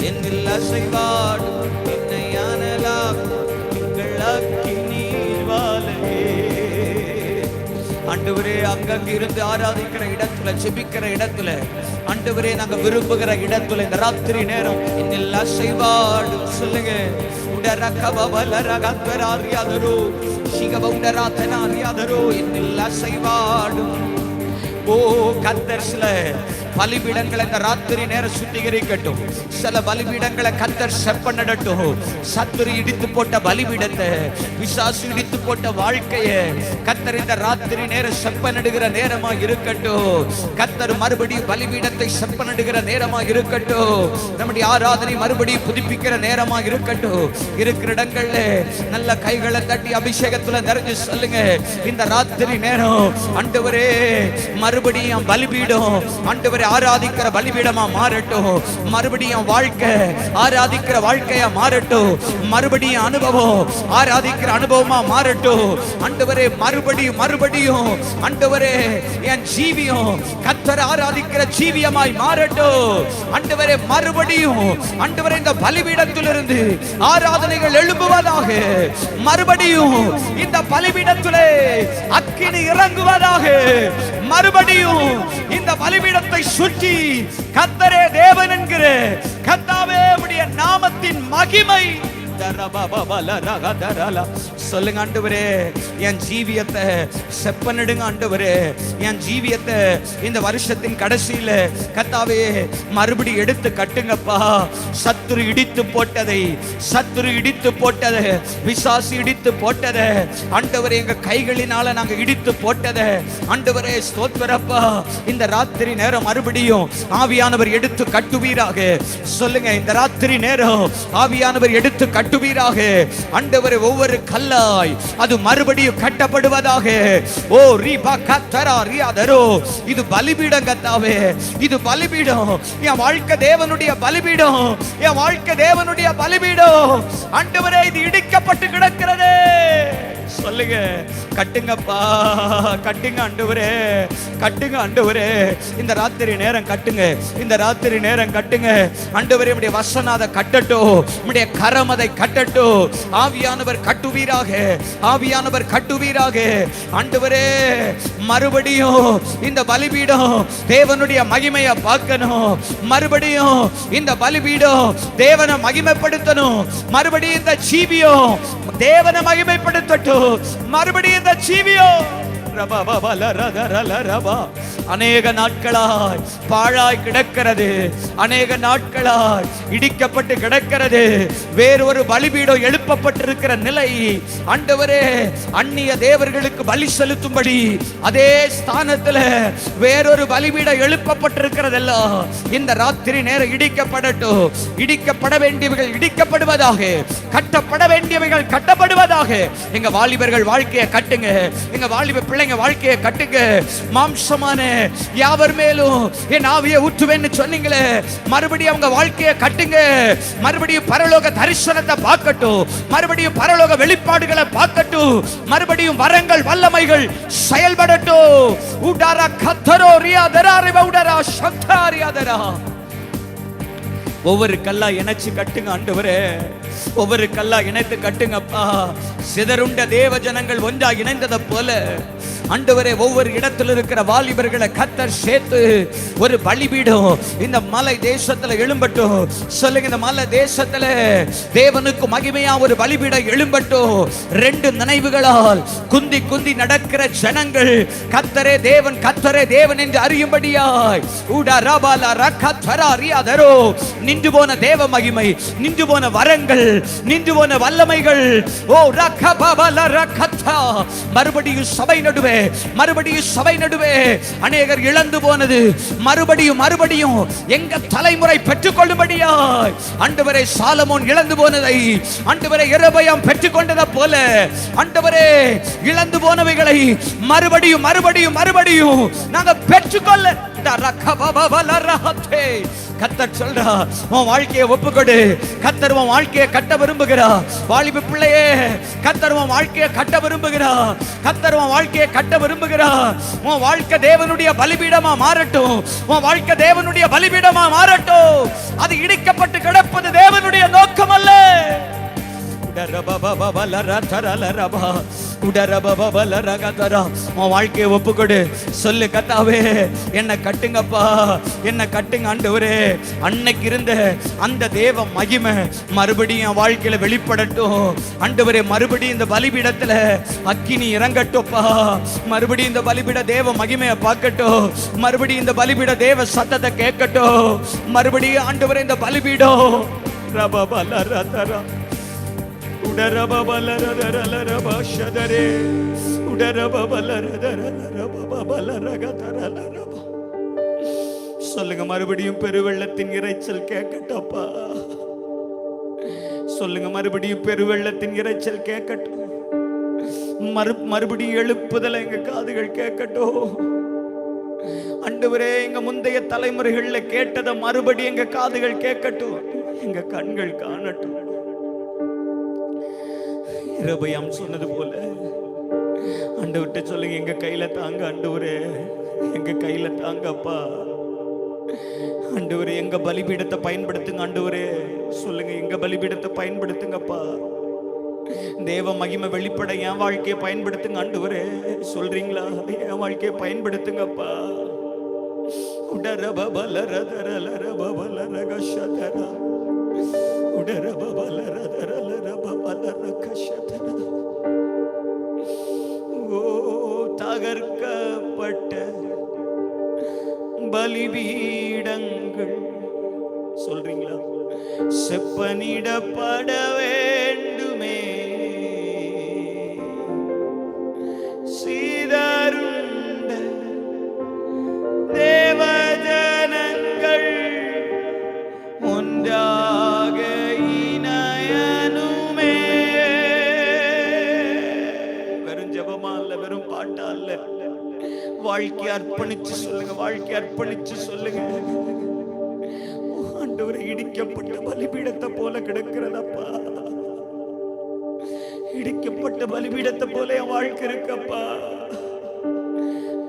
என்னில் அசைவாடும் என்னை அனலாக்கும் எங்கள் அக்கினி ஜுவாலையே. ஆண்டவரே, அங்கங்க இருந்து ஆராதிக்கிற இடத்துல, ஜெபிக்கிற இடத்துல, ஆண்டவரே நாங்க விரும்புகிற இடத்துல இந்த ராத்திரி நேரம் என்னில் அசைவாடும். சொல்லுங்க, உடரகபவலரகத்வராரியாதரோ சிகபவுடராதனாரியாதரோ, என்னில் அசைவாடும். ஓ கர்த்தர் சில பலிபீடங்களை இந்த ராத்திரி நேரம் சுத்திகரிக்கட்டும். சில பலிபீடங்களை கர்த்தர் செப்பனிடட்டும். சத்துரு இடித்து போட்ட பலிபீடத்தை, பிசாசு இடித்து போட்ட வாழ்க்கையை கர்த்தர் இந்த ராத்திரி நேரம் செப்பனிடுகிற நேரமா இருக்கட்டும். கர்த்தர் மறுபடியும் பலிபீடத்தை செப்பனிடுகிற நேரமா இருக்கட்டும். நம்முடைய ஆராதனை மறுபடியும் புதுப்பிக்கிற நேரமா இருக்கட்டும். இருக்கிற இடங்கள்ல நல்ல கைகளை தட்டி அபிஷேகத்துல நிறைஞ்சு சொல்லுங்க, இந்த ராத்திரி நேரம் ஆண்டவரே மறுபடியும் பலிபீடம், ஆண்டவரே ஆராதிக்கிற பலிபீடமா மாறட்டும். மறுபடியும் வாழ்க்கை ஆராதிக்கிற வாழ்க்கையா மாறட்டும். மறுபடியும் அனுபவம் ஆராதிக்கிற அனுபவமா மாறட்டும். ஆண்டவரே மறுபடியும் மறுபடியும் ஆண்டவரே என் ஜீவியம் கர்த்தரை ஆராதிக்கிற ஜீவியமாய் மாறட்டும். ஆண்டவரே மறுபடியும் ஆண்டவரே இந்த பலிபீடத்திலிருந்து ஆராதனைகள் எழும்புவதாக. மறுபடியும் இந்த பலிபீடத்திலே அக்கினி இறங்குவதாக. மறுபடியும் இந்த பலிபீடத்தை சுற்றி கர்த்தரே தேவன் என்கிற கர்த்தாவே உம்முடைய நாமத்தின் மகிமை. சொல்லுங்க, ஆண்டவரே என் ஜீவியத்தை செப்பனிடுங்க. ஆண்டவரே என் ஜீவியத்தை இந்த வருஷத்தின் கடைசியில கர்த்தாவே மறுபடி எடுத்து கட்டுங்கப்பா. சத்துரு இடித்து போட்டதை, சத்துரு இடித்து போட்டதை, பிசாசு இடித்து போட்டதை ஆண்டவரே எங்க கைகளினால நாங்க இடித்து போட்டதை ஆண்டவரே ஸ்தோத்திரப்பா. இந்த ராத்திரி நேரம் மறுபடியும் ஆவியானவர் எடுத்து கட்டுவீராக. சொல்லுங்க, இந்த ராத்திரி நேரம் ஆவியானவர் எடுத்து கட்டுவீராக. ஆண்டவரே ஒவ்வொரு கல்லாய் அது மறுபடியும் கட்டப்படுவதாக. ஓ ரீபா கத்தரா ரியாதரோ, இது பலிபீடம் கர்த்தாவே, இது பலிபீடம். என் வாழ்க்கை தேவனுடைய பலிபீடம், என் வாழ்க்கை தேவனுடைய பலிபீடம். ஆண்டவரே இது இடிக்கப்பட்டு கிடக்கிறது. சொல்லுங்க, கட்டுங்கப்பா, கட்டுங்க ஆண்டவரே, கட்டுங்க ஆண்டவரே. இந்த ராத்திரி நேரம் கட்டுங்க, இந்த ராத்திரி நேரம் கட்டுங்க ஆண்டவரே. உம்முடைய வசனம் அதை கட்டட்டும், உம்முடைய கரம் அதை கட்டட்டும். ஆவியானவர் கட்டுவீராக, ஆவியானவர் கட்டுவீராக. ஆண்டவரே மறுபடியும் இந்த பலிபீடம் தேவனுடைய மகிமையை பார்க்கணும். மறுபடியும் இந்த பலிபீடம் தேவனை மகிமைப்படுத்தணும். மறுபடியும் இந்த ஜீவியம் தேவனை மகிமைப்படுத்தட்டும். மறுபடியும் இந்த ஜீவியம் அநேக நாட்களாய் பாழாய் கிடக்கிறது, அநேக நாட்களாய் இடிக்கப்பட்டு கிடக்கிறது. வேறொரு பலிபீடம் எழுப்பப்பட்டிருக்கிற நிலை ஆண்டவரே, அந்நிய தேவர்களுக்கு பலி செலுத்தும்படி அதே ஸ்தானத்தில் வேறொரு பலிபீடம் எழுப்பப்பட்டிருக்கிறதெல்லாம் இந்த ராத்திரி நேரம் இடிக்கப்படட்டும். இடிக்கப்பட வேண்டியவைகள் இடிக்கப்படுவதாக, கட்டப்பட வேண்டியவைகள் கட்டப்படுவதாக. எங்க வாலிபர்கள் வாழ்க்கையை கட்டுங்க, எங்க வாலிப பிள்ளைங்க வாழ்க்கையை கட்டுங்க. மாம்சமான யாவர் மேலும் என் ஆவியை ஊற்றுவேன்னு சொன்னீங்களே, மறுபடியும் அவங்க வாழ்க்கையை கட்டுங்க. மறுபடியும் பரலோக தரிசனத்தை பார்க்கட்டும், மறுபடியும் பரலோக வெளிப்பாடுகளை பார்க்கட்டும், மறுபடியும் வரங்கள் வல்லமைகள் செயல்படட்டும். உடாரா கத்தரோ ரியாதரா ரிவ உடாரா சந்தாரியாதரா. ஒவ்வொரு கல்லா இணைச்சு கட்டுங்க ஆண்டவரே, ஒவ்வொரு கல்லா இணைத்து கட்டுங்கப்பா. சிதறுண்ட தேவ ஜனங்கள் ஒன்றா இணைந்ததை போல ஆண்டவரே ஒவ்வொரு இடத்துல இருக்கிற வாலிபர்களை கர்த்தர் சேர்த்து ஒரு பலிபீடம் இந்த மலை தேசத்துல எழும்பட்டும். சொல்லுங்க, இந்த மலை தேசத்துல தேவனுக்கு மகிமையா ஒரு பலிபீடம் எழும்பட்டும். ரெண்டு நினைவுகளால் குந்தி குந்தி நடக்கிற ஜனங்கள் கர்த்தரே தேவன், கர்த்தரே தேவன் என்று அறியும்படியாய் நின்று போன தேவ மகிமை, நின்று போன வரங்கள், நின்று போன வல்லமைகள் மறுபடியும் சபை நடுவே, மறுபடியும் சபை நடுவே அநேகர் இழந்து போனது மறுபடியும் மறுபடியும் எங்க தலைமுறை பெற்றுக்கொள்ளும்படியாய் ஆண்டவரே சாலமோன் இழந்து போனதை ஆண்டவரே யெரொபெயாம் பெற்றுக்கொண்டதை போல ஆண்டவரே இழந்து போனவைகளை மறுபடியும் மறுபடியும் மறுபடியும் நாங்க பெற்றுக்கொள்ள கர்த்தர் சொல்றா, உன் வாழ்க்கையை ஒப்புக்கொடு. கர்த்தர் உன் வாழ்க்கையை கட்ட விரும்புகிறா. வாலிப பிள்ளையே, கர்த்தர் உன் வாழ்க்கையை கட்ட விரும்புகிறா. கர்த்தர் உன் வாழ்க்கையை கட்ட விரும்புகிறா. உன் வாழ்க்கை தேவனுடைய பலிபீடமா மாறட்டும். உன் வாழ்க்கை தேவனுடைய பலிபீடமா மாறட்டும். அது இடிக்கப்பட்டு கிடப்பது தேவனுடைய நோக்கம் அல்ல. வாழ்க்கையை ஒப்புக்கொடு. சொல்லு, கர்த்தாவே என்னை கட்டுங்கப்பா, என்னை கட்டுங்க ஆண்டவரே. அன்னைக்கு இருந்த அந்த தேவ மகிமை மறுபடியும் வாழ்க்கையில வெளிப்படட்டும் ஆண்டவரே. மறுபடியும் இந்த பலிபீடத்துல அக்கினி இறங்கட்டும்ப்பா. மறுபடியும் இந்த பலிபீட தேவ மகிமையை பார்க்கட்டும். மறுபடியும் இந்த பலிபீட தேவ சத்தத்தை கேட்கட்டும். மறுபடியும் ஆண்டவரே இந்த பலிபீடம் சொல்லுங்க, மறுபடியும் பெருவெள்ளத்தின் இரைச்சல் கேட்கட்டப்பா. சொல்லுங்க, மறுபடியும் பெருவெள்ளத்தின் இரைச்சல் கேட்கட்டும். மறுபடியும் எழுப்புதல எங்க காதுகள் கேட்கட்டும் ஆண்டவரே. எங்க முந்தைய தலைமுறைகள்ல கேட்டதை மறுபடியும் எங்க காதுகள் கேட்கட்டும், எங்க கண்கள் காணட்டும். யெரொபெயாம் சொன்னது போல ஆண்டவர்கிட்ட சொல்லுங்க, எங்க கையில தாங்க ஆண்டவரே, எங்க கையில தாங்கப்பா ஆண்டவரே. எங்க பலிபீடத்தை பயன்படுத்துங்க ஆண்டவரே. சொல்லுங்க, எங்க பலிபீடத்தை பயன்படுத்துங்கப்பா. தேவ மகிமை வெளிப்பட என் வாழ்க்கையை பயன்படுத்துங்க ஆண்டவரே. சொல்றீங்களா? என் வாழ்க்கையை பயன்படுத்துங்கப்பா. தகர்க்கப்பட்ட பலிபீடங்கள் சொல்றீங்களா? செப்பனிடப்பட வேண்டுமே, சீதருண்ட தேவஜனங்கள் ஒன்றாக இணையனுமே. வெறும் ஜெபமா இல்ல, வெறும் பாட்டா இல்ல, வாழ்க்கை அர்ப்பணிச்சு சொல்லுங்க, வாழ்க்கை அர்ப்பணிச்சு சொல்லுங்க. ஆண்டவரே, இடிக்கப்பட்ட பலிபீடத்தை போல கிடக்கிறதப்பா. இடிக்கப்பட்ட பலிபீடத்தை போல என் வாழ்க்கை இருக்கப்பா.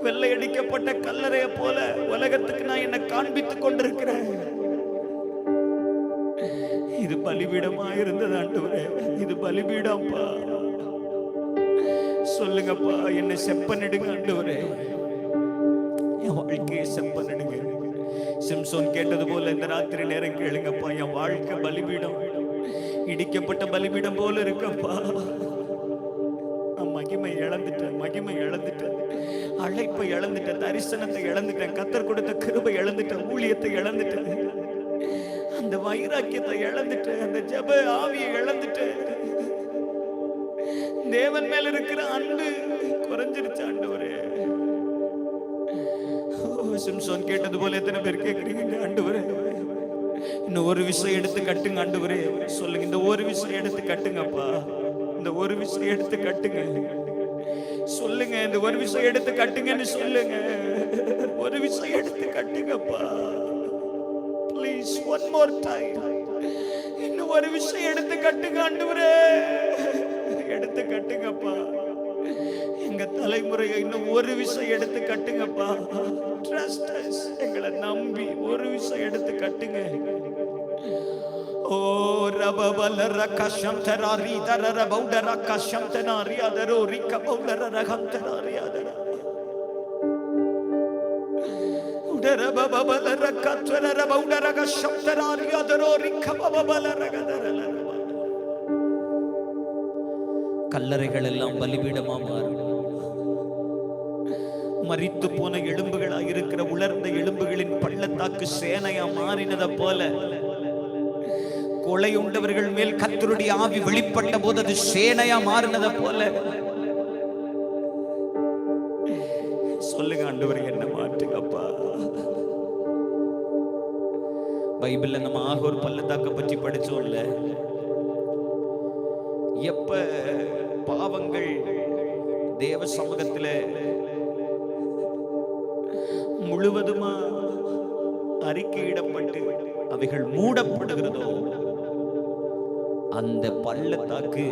வெள்ளை அடிக்கப்பட்ட கல்லறைய போல உலகத்துக்கு நான் என்ன காண்பித்துக் கொண்டிருக்கிறேன். இது பலிபீடமா இருந்தது ஆண்டவரே, இது பலிபீடம்ப்பா. சொல்லுங்கப்பா, என்னை செப்பனிடுங்க ஆண்டவரே. என் வாழ்க்கையை செப்பனிடுங்க. சிம்சோன் கேட்டது போல இந்த ராத்திரி நேரம் கேளுங்கப்பா. என் வாழ்க்கை பலிபீடம், இடிக்கப்பட்ட பலிபீடம் போல இருக்கப்பா. மகிமை இழந்துட்டேன், மகிமை இழந்துட்டேன், அழைப்பை இழந்துட்டேன், தரிசனத்தை இழந்துட்டேன், கர்த்தர் கொடுத்த கிருபை இழந்துட்டேன், ஊழியத்தை இழந்துட்டேன், அந்த வைராக்கியத்தை இழந்துட்டேன், அந்த ஜெப ஆவியை இழந்துட்டேன். தேவன் மேல இருக்கிற அன்பு குறைஞ்சிருச்சு ஆண்டவரே. சிம்சோன் கேட்டது போல எத்தனை பேர் கேட்கிறீங்க ஆண்டவரே? இன்னும் ஒரு விஷயம் எடுத்து கட்டுங்க ஆண்டவரே. சொல்லுங்க, இந்த ஒரு விஷயம் எடுத்து கட்டுங்கப்பா. இந்த ஒரு விஷயம் எடுத்து கட்டுங்க. சொல்லுங்க, இந்த ஒரு விஷயம் எடுத்து கட்டுங்கன்னு சொல்லுங்க. ஒரு விஷயம் எடுத்து கட்டுங்கப்பா. Please, one more time. இன்னும் ஒரு விஷயம் எடுத்து கட்டுங்க ஆண்டவரே. எடுத்து கட்டுங்கப்பா. எங்க தலைமுறையை இன்னும் ஒரு விஷயம் எடுத்து கட்டுங்கப்பா. Trust as. எங்களை நம்பி ஒரு விஷயம் எடுத்து கட்டுங்க. ஓ ரபபலர கஷம் தராரி தரர பௌடர கஷம் தனாரி அதரோ ரிக்க பௌடர ரகம் தனாரி அதர உடர பபபலர கத்வரர பௌடர கஷம் தனாரி அதரோ ரிக்க பபபலர கதரல. கல்லறைகள் எல்லாம் பலிபீடமா மாறும். மரித்து போன எலும்புகளா இருக்கிற உலர்ந்த எலும்புகளின் பள்ளத்தாக்கு சேனையா மாறினத போல, கொலை உண்டவர்கள் மேல் கர்த்தருடைய ஆவி வெளிப்பட்ட போது அது சேனையா மாறினத போல, சொல்லுங்க ஆண்டவரே என்ன மாற்றுங்கப்பா. பைபிள்ல நம்ம ஆகோர் பள்ளத்தாக்க பற்றி படிச்சோம்ல. எப்ப பாவங்கள் தேவ சமூகத்தில் முழுவதுமா அறிக்கையிடப்பட்டு அவைகள் மூடப்படுகிறதோ, அந்த பள்ளத்தாக்கு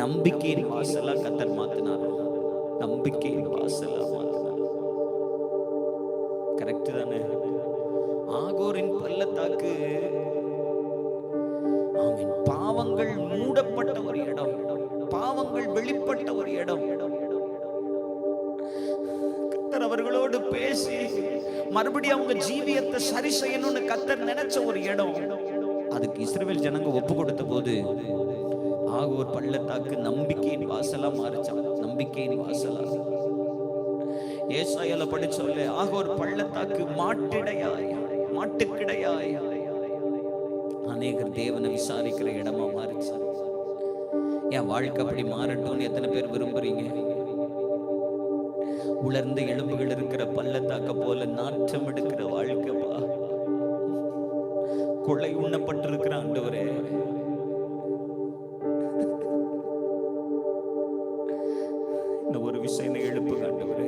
நம்பிக்கையின் வாசலா கர்த்தர் மாத்தினார். நம்பிக்கையின் வாசலா மாத்தினார். கரெக்ட் தானே? ஆகோரின் பள்ளத்தாக்கு பாவங்கள் மூடப்பட்ட ஒரு இடம், பாவங்கள் வெளிப்பட்ட ஒரு இடம். கர்த்தர் அவர்களோடு பேசி மறுபடியும் அவங்க ஜீவியத்தை சரி செய்யணும்னு கர்த்தர் நினைச்ச ஒரு இடம். அதுக்கு இஸ்ரவேல் ஜனங்க ஒப்பு கொடுத்த போது ஆகோர் பள்ளத்தாக்கு நம்பிக்கையின் வாசலா மாறிச்சான். நம்பிக்கையின் வாசலா. ஏசாயால படிச்சோல்ல, ஆகோர் பள்ளத்தாக்கு மாட்டிடையாய், மாட்டுக்கிடையாய் அநேகர் தேவனை விசாரிக்கிற இடமா மாறிச்சு. என் வாழ்க்கை அப்படி மாறட்டும்னு எத்தனை பேர் விரும்புறீங்க? உலர்ந்த எலும்புகள் இருக்கிற பள்ளத்தாக்க போல நாற்றம் எடுக்கிற வாழ்க்கைப்பா. கொலை உண்ணப்பட்டிருக்கிற ஆண்டவரே, இந்த ஒரு விஷயம் எழுப்புங்க ஆண்டவரே.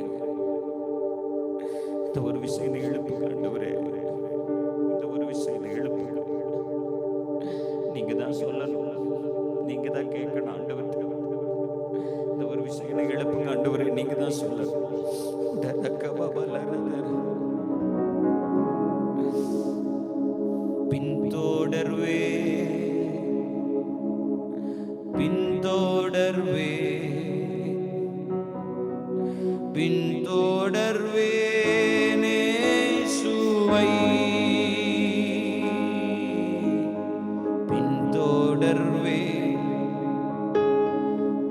இந்த ஒரு விஷயம் எழுப்புங்க ஆண்டவரே. இந்த ஒரு விஷயம் எழுப்புங்க. நீங்க தான் சொல்லணும், நீங்க தான் கேட்கணும் ஆண்டவர். இந்த ஒரு விஷயம் எழுப்புங்க ஆண்டவரே, நீங்க தான் சொல்லணும். பின்தொடர்வே பின்தொடர்வே பின்தொடர்வே நேசுவை பின்தொடர்வே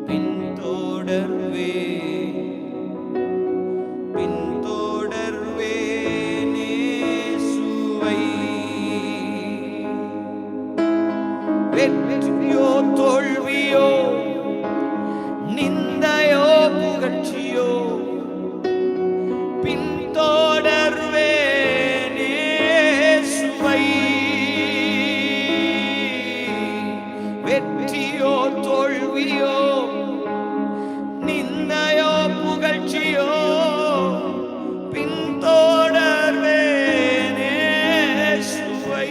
பின்தொடர்வே பின்தொடர்வே நேசுவை. வெற்றியோ தோல்வியோ, நிந்தையோ புகழ்ச்சியோ, பின்தொடர்வே நேசுவை. வெற்றியோ தோல்வியோ, நிந்தையோ புகழ்ச்சியோ, பின்தொடர்வே நேசுவை.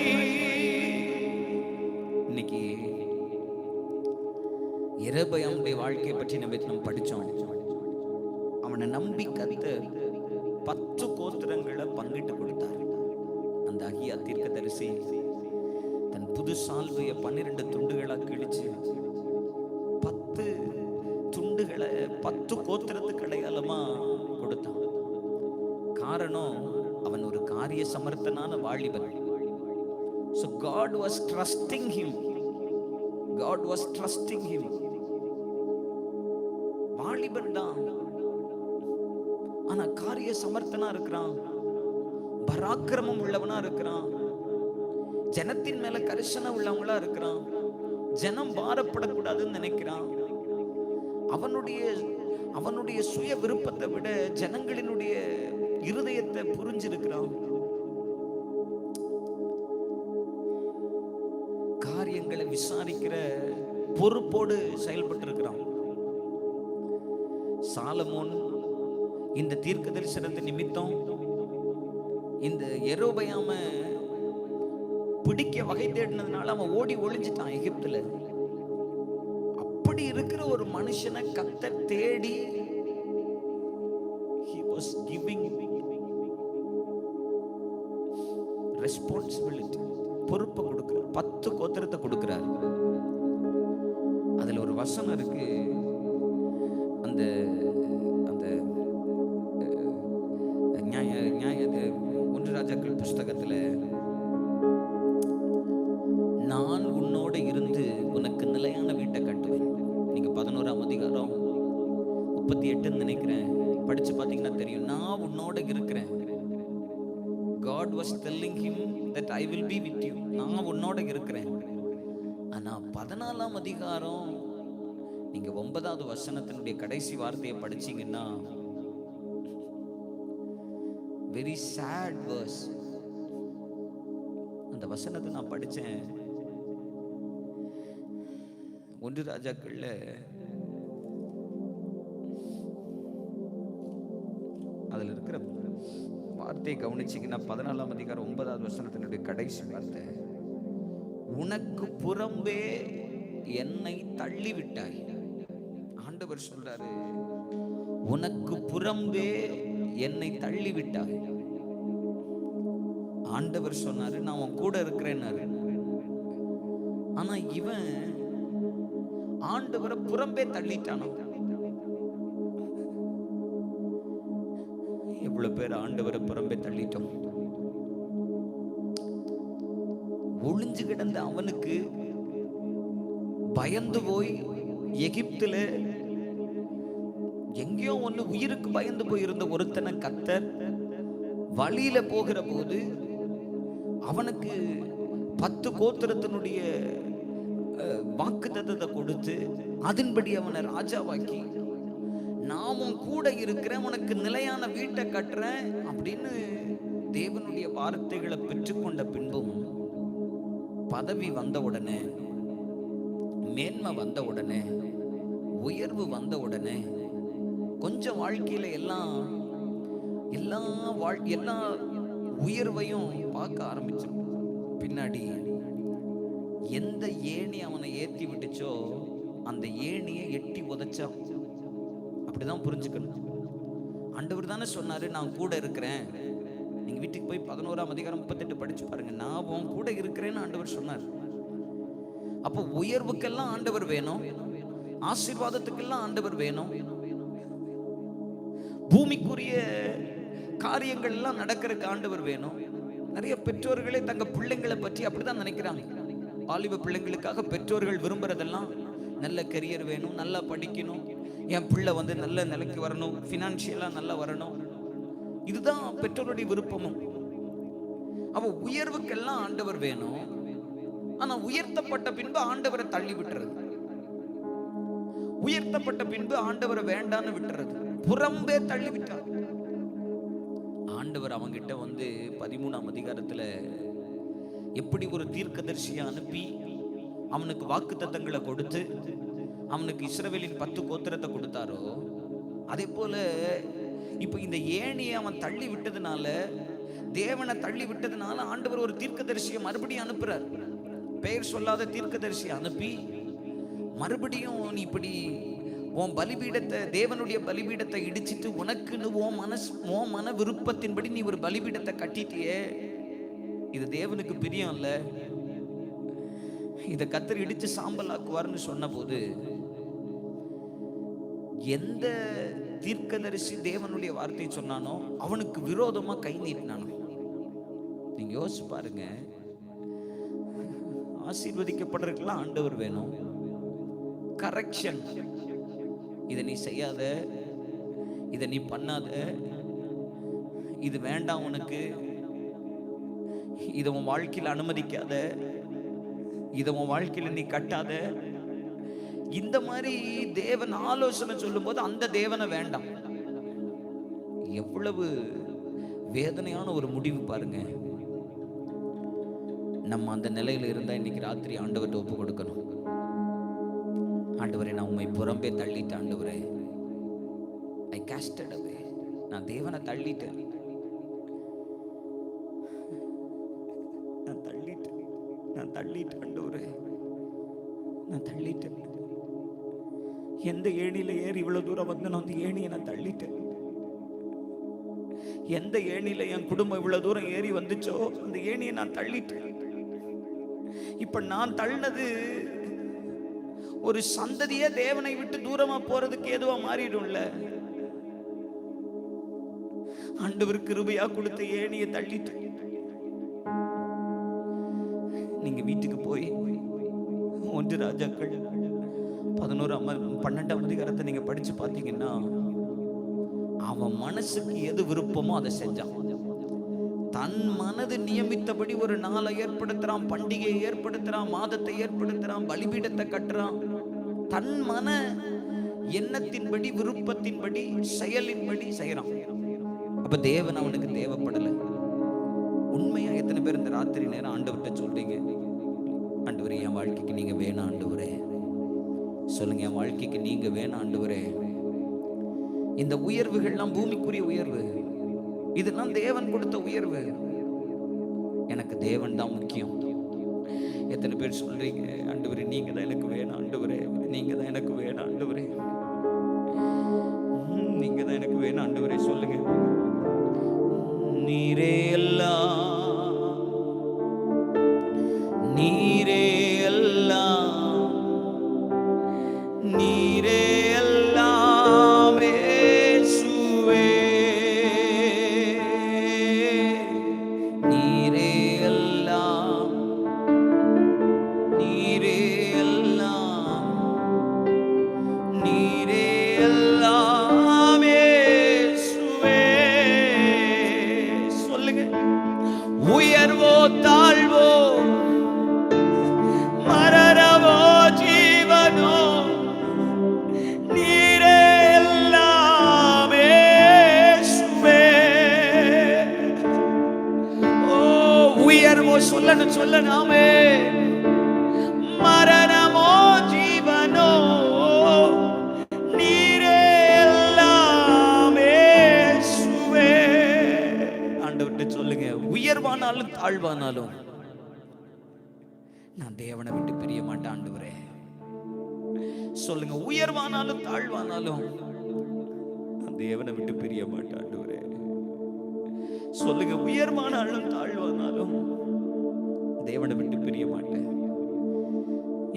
இன்னைக்கு யெரொபெயாமுடைய வாழ்க்கையை பற்றி நம்ம படிச்சோம். அவனை நம்பி கர்த்தர் 10 கோத்திரங்களை பங்கிட்டு கொடுத்தார். அந்த அகியா தீர்க்கதரிசி தன் புது சால்வையை 12 துண்டுகளா கிழிச்சு 10 துண்டுகளை 10 கோத்திரத்துக்கு அடையாளமா கொடுத்தான். காரணம், அவன் ஒரு காரிய சமர்த்தனான வாலிபன். So God was trusting him. God was trusting him. வாலிபன் தான், ஆனா காரிய சமர்த்தனா இருக்கிறான், பராக்கிரமம் உள்ளவனா இருக்கிறான், ஜனத்தின் மேல கரிசனை உள்ளவங்களா இருக்கிறான், ஜனம் பாரப்படக்கூடாதுன்னு நினைக்கிறான். அவனுடைய சுய விருப்பத்தை விட ஜனங்களினுடைய இருதயத்தை புரிஞ்சிருக்கிறான். காரியங்களை விசாரிக்கிற பொறுப்போடு செயல்பட்டு இருக்கிறான். சாலமோன் இந்த தீர்க்க தரிசனத்தை நிமித்தம் இந்த யெரொபெயாம பிடிக்க வகை தேடினதுனால அவன் ஓடி ஒளிஞ்சிட்டான் எகிப்துல. அப்படி இருக்கிற ஒரு மனுஷனை கர்த்தர் தேடி he was giving responsibility, பொறுப்பை கொடுக்கிறார். 10 கோத்திரத்தை கொடுக்கிறார். அதுல ஒரு வசனம் இருக்கு. அந்த அந்த ஒன்று ராஜாக்கள் புஸ்தகத்துல, நான் உன்னோட இருந்து உனக்கு நிலையான வீட்டை கட்டுவேன். நீங்க 11ஆம் அதிகாரம் 38 நினைக்கிறேன், படிச்சு பார்த்தீங்கன்னா தெரியும். நான் உன்னோட இருக்கிறேன். God was telling him that I will be with you. நான் உன்னோட இருக்கிறேன். ஆனா 14ஆம் அதிகாரம் நீங்க 9வது வசனத்தினுடைய கடைசி வார்த்தையை படிச்சீங்கன்னா, very sad verse. அந்த வசனத்தை நான் படிச்சேன். ஒன்று ராஜாக்கள்ல அதுல இருக்கிற வார்த்தையை கவனிச்சிங்கன்னா, 14ஆம் அதிகாரம் 9வது வசனத்தினுடைய கடைசி வார்த்தை, உனக்கு புறம்பே என்னை தள்ளிவிட்டாய். ஆண்டவர் சொல்றாரு, உனக்கு புறம்பே என்னை தள்ளிவிட்டாய். ஆண்டவர் சொன்னாரு, நான் உன் கூட இருக்கிறேன்னாரு. ஆனா இவன் ஆண்டவரை புறம்பே தள்ளிட்டானோ. எவ்வளவு பேர் ஆண்டவரை புறம்பே தள்ளிட்டோம். ஒளிஞ்சு கிடந்த அவனுக்கு பயந்து போய் எகிப்துல எங்கேயோ ஒண்ணு உயிருக்கு பயந்து போயிருந்த ஒருத்தனை கர்த்தர் வழியில போகிற போது அவனுக்கு 10 கோத்திரத்தினுடைய வாக்குத்தத்தத்தை கொடுத்து அதன்படி அவனை ராஜாவாக்கி, நாமும் கூட இருக்கிறேன், உனக்கு நிலையான வீட்டை கட்டுறேன் அப்படின்னு தேவனுடைய வார்த்தைகளை பெற்றுக்கொண்ட பின்பும், பதவி வந்த உடனே, மேன்மை வந்த உடனே, உயர்வு வந்த உடனே, கொஞ்சம் வாழ்க்கையில எல்லா உயர்வையும் பார்க்க ஆரம்பிச்சோம். பின்னாடி எந்த ஏணி அவனை ஏற்றி விட்டுச்சோ அந்த ஏணியை எட்டி உதைச்சான். அப்படிதான் புரிஞ்சுக்கணும். ஆண்டவர் தானே சொன்னாரு, நான் கூட இருக்கிறேன். நீங்க வீட்டுக்கு போய் 11ஆம் அதிகாரம் 38 படிச்சு பாருங்க. நான் உன் கூட இருக்கிறேன்னு ஆண்டவர் சொன்னார். அப்போ உயர்வுக்கெல்லாம் ஆண்டவர் வேணும், ஆசீர்வாதத்துக்கெல்லாம் ஆண்டவர் வேணும், பூமிக்குரிய காரியங்கள் எல்லாம் நடக்கிறதுக்கு ஆண்டவர் வேணும். நிறைய பெற்றோர்களே தங்க பிள்ளைங்களை பற்றி அப்படிதான் நினைக்கிறாங்க. வாலிப பிள்ளைங்களுக்காக பெற்றோர்கள் விரும்புறதெல்லாம் நல்ல கரியர் வேணும், நல்லா படிக்கணும், என் பிள்ளை நல்ல நிலைக்கு வரணும், ஃபினான்ஷியலா நல்லா வரணும். இதுதான் பெற்றோருடைய விருப்பமும். அப்ப உயர்வுக்கெல்லாம் ஆண்டவர் வேணும். ஆனா உயர்த்தப்பட்ட பின்பு ஆண்டவரை தள்ளி விட்டுறது, உயர்த்தப்பட்ட பின்பு ஆண்டவரை வேண்டான்னு விட்டுறது, புறம்பே தள்ளி விட்டார். ஆண்டவர் அவங்கிட்ட 13ஆம் அதிகாரத்துல எப்படி ஒரு தீர்க்கதரிசியை அனுப்பி அவனுக்கு வாக்குத்தத்தங்களை கொடுத்து அவனுக்கு இஸ்ரவேலின் 10 கோத்திரத்தை கொடுத்தாரோ, அதே போல இப்ப இந்த ஏணியை அவன் தள்ளி விட்டதுனால, தேவனை தள்ளி விட்டதுனால ஆண்டவர் ஒரு தீர்க்கதரிசியை மறுபடியும் அனுப்புறார். பெயர் சொல்லாத தீர்க்கதரிசியை அனுப்பி மறுபடியும், நீ இப்படி உன் பலிபீடத்தை, தேவனுடைய பலிபீடத்தை இடிச்சிட்டு உனக்குன்னு உன் மன விருப்பத்தின்படி நீ ஒரு பலிபீடத்தை கட்டிட்டியே, இது தேவனுக்கு பிரியம் இல்ல, இதை கர்த்தர் இடிச்சு சாம்பலாக்குவார்னு சொன்ன போது, எந்த தீர்க்கதரிசி தேவனுடைய வார்த்தையை சொன்னானோ அவனுக்கு விரோதமா கை நீட்டினானோ. நீங்க யோசிச்சு பாருங்க. ஆசீர்வதிக்கப்படுறதுக்கெல்லாம் ஆண்டவர் வேணும். கரெக்ஷன், இதை நீ செய்யாத, இதை நீ பண்ணாத, இது வேண்டாம் உனக்கு, இதை உன் வாழ்க்கையில் அனுமதிக்காத, இதை உன் வாழ்க்கையில் நீ கட்டாத, இந்த மாதிரி தேவன் ஆலோசனை சொல்லும் போது அந்த தேவனை வேண்டாம். எவ்வளவு வேதனையான ஒரு முடிவு பாருங்க. நம்ம அந்த நிலையில இருந்தா இன்னைக்கு ராத்திரி ஆண்டவர்கிட்ட ஒப்பு கொடுக்கணும். ஆண்டவரே, நான் உம்மை புறம்பே தள்ளிட்டேன். ஆண்டவரே, ஐ காஸ்டட் அவே, நான் தேவனை தள்ளிட்டேன், நான் தள்ளிட்டேன் ஆண்டவரே, நான் தள்ளிட்டேன். எந்த ஏணியில ஏறி இவ்வளவு தூரம் வந்து நான் அந்த ஏணியை நான் தள்ளிட்டேன். எந்த ஏணியில என் குடும்பம் இவ்வளவு தூரம் ஏறி வந்துச்சோ அந்த ஏணியை நான் தள்ளிட்டேன். இப்ப நான் தள்ளினது ஒரு சந்ததியே தேவனை விட்டு தூரமா போறதுக்கு ஏதுவா மாறிடும்ல. ஆண்டவர் கிருபையா கொடுத்த ஏணியை தள்ளிட்டு நீங்க வீட்டுக்கு போய் 1 ராஜாக்கள் 12ஆம் அதிகாரத்தை நீங்க படிச்சு பார்த்தீங்கன்னா, அவன் மனசுக்கு எது விருப்பமோ அதை செஞ்சான். தன் மனது நியமித்தபடி ஒரு நாளை ஏற்படுத்துறான், பண்டிகையை ஏற்படுத்துறான், மாதத்தை ஏற்படுத்துறான், பலிபீடத்தை கட்டுறான். தன் மன எண்ணத்தின்படி, விருப்பத்தின்படி, செயலின்படி செய்யறான். அப்ப தேவன் அவனுக்கு தேவைப்படலை. உண்மையா எத்தனை பேர் இந்த ராத்திரி நேரம் ஆண்டவர்கிட்ட சொல்றீங்க, ஆண்டவரே என் வாழ்க்கைக்கு நீங்க வேணாம் ஆண்டவரே? சொல்லுங்க, என் வாழ்க்கைக்கு நீங்க வேணாம் ஆண்டவரே. இந்த உயர்வுகள்லாம் பூமிக்குரிய உயர்வு, இதெல்லாம் தேவன் கொடுத்த உயர்வு. எனக்கு தேவன் தான் முக்கியம். எத்தனை பேர் சொல்றீங்க, ஆண்டவரே நீங்க தான் எனக்கு வேணாம் ஆண்டவரே, நீங்க தான் எனக்கு வேணாம் ஆண்டவரே, நீங்க தான் எனக்கு வேணாம் ஆண்டவரே? சொல்லுங்க. நீரே எல்லாம், நீரே எல்லாம், நீரே எல்லாம் இயேசுவே, நீரே எல்லாம், நீரே எல்லாம், நீரே எல்லாம் இயேசுவே. சொல்லுங்க. உயர்வோ தாழ்வோ, மரணமோ ஜீவனோ, நீரே எல்லாம் இயேசுவே. ஓ உயர்வோ, சொல்லணுமே, மரணமோ ஜீவனோ, நீரே எல்லாம் இயேசுவே. ஆண்டவர்கிட்ட சொல்லுங்க, உயர்வானாலும் தாழ்வானாலும் நான் தேவனை விட்டு பிரிய மாட்டேன் ஆண்டவரே. சொல்லுங்க, உயர்வானாலும் தாழ்வானாலும் நான் தேவனை விட்டு பிரிய மாட்டேன் ஆண்டவரே. சொல்லுங்க, உயர்வானாலும் தாழ்வானாலும் தேவனை விட்டு பிரிய மாட்டேன்.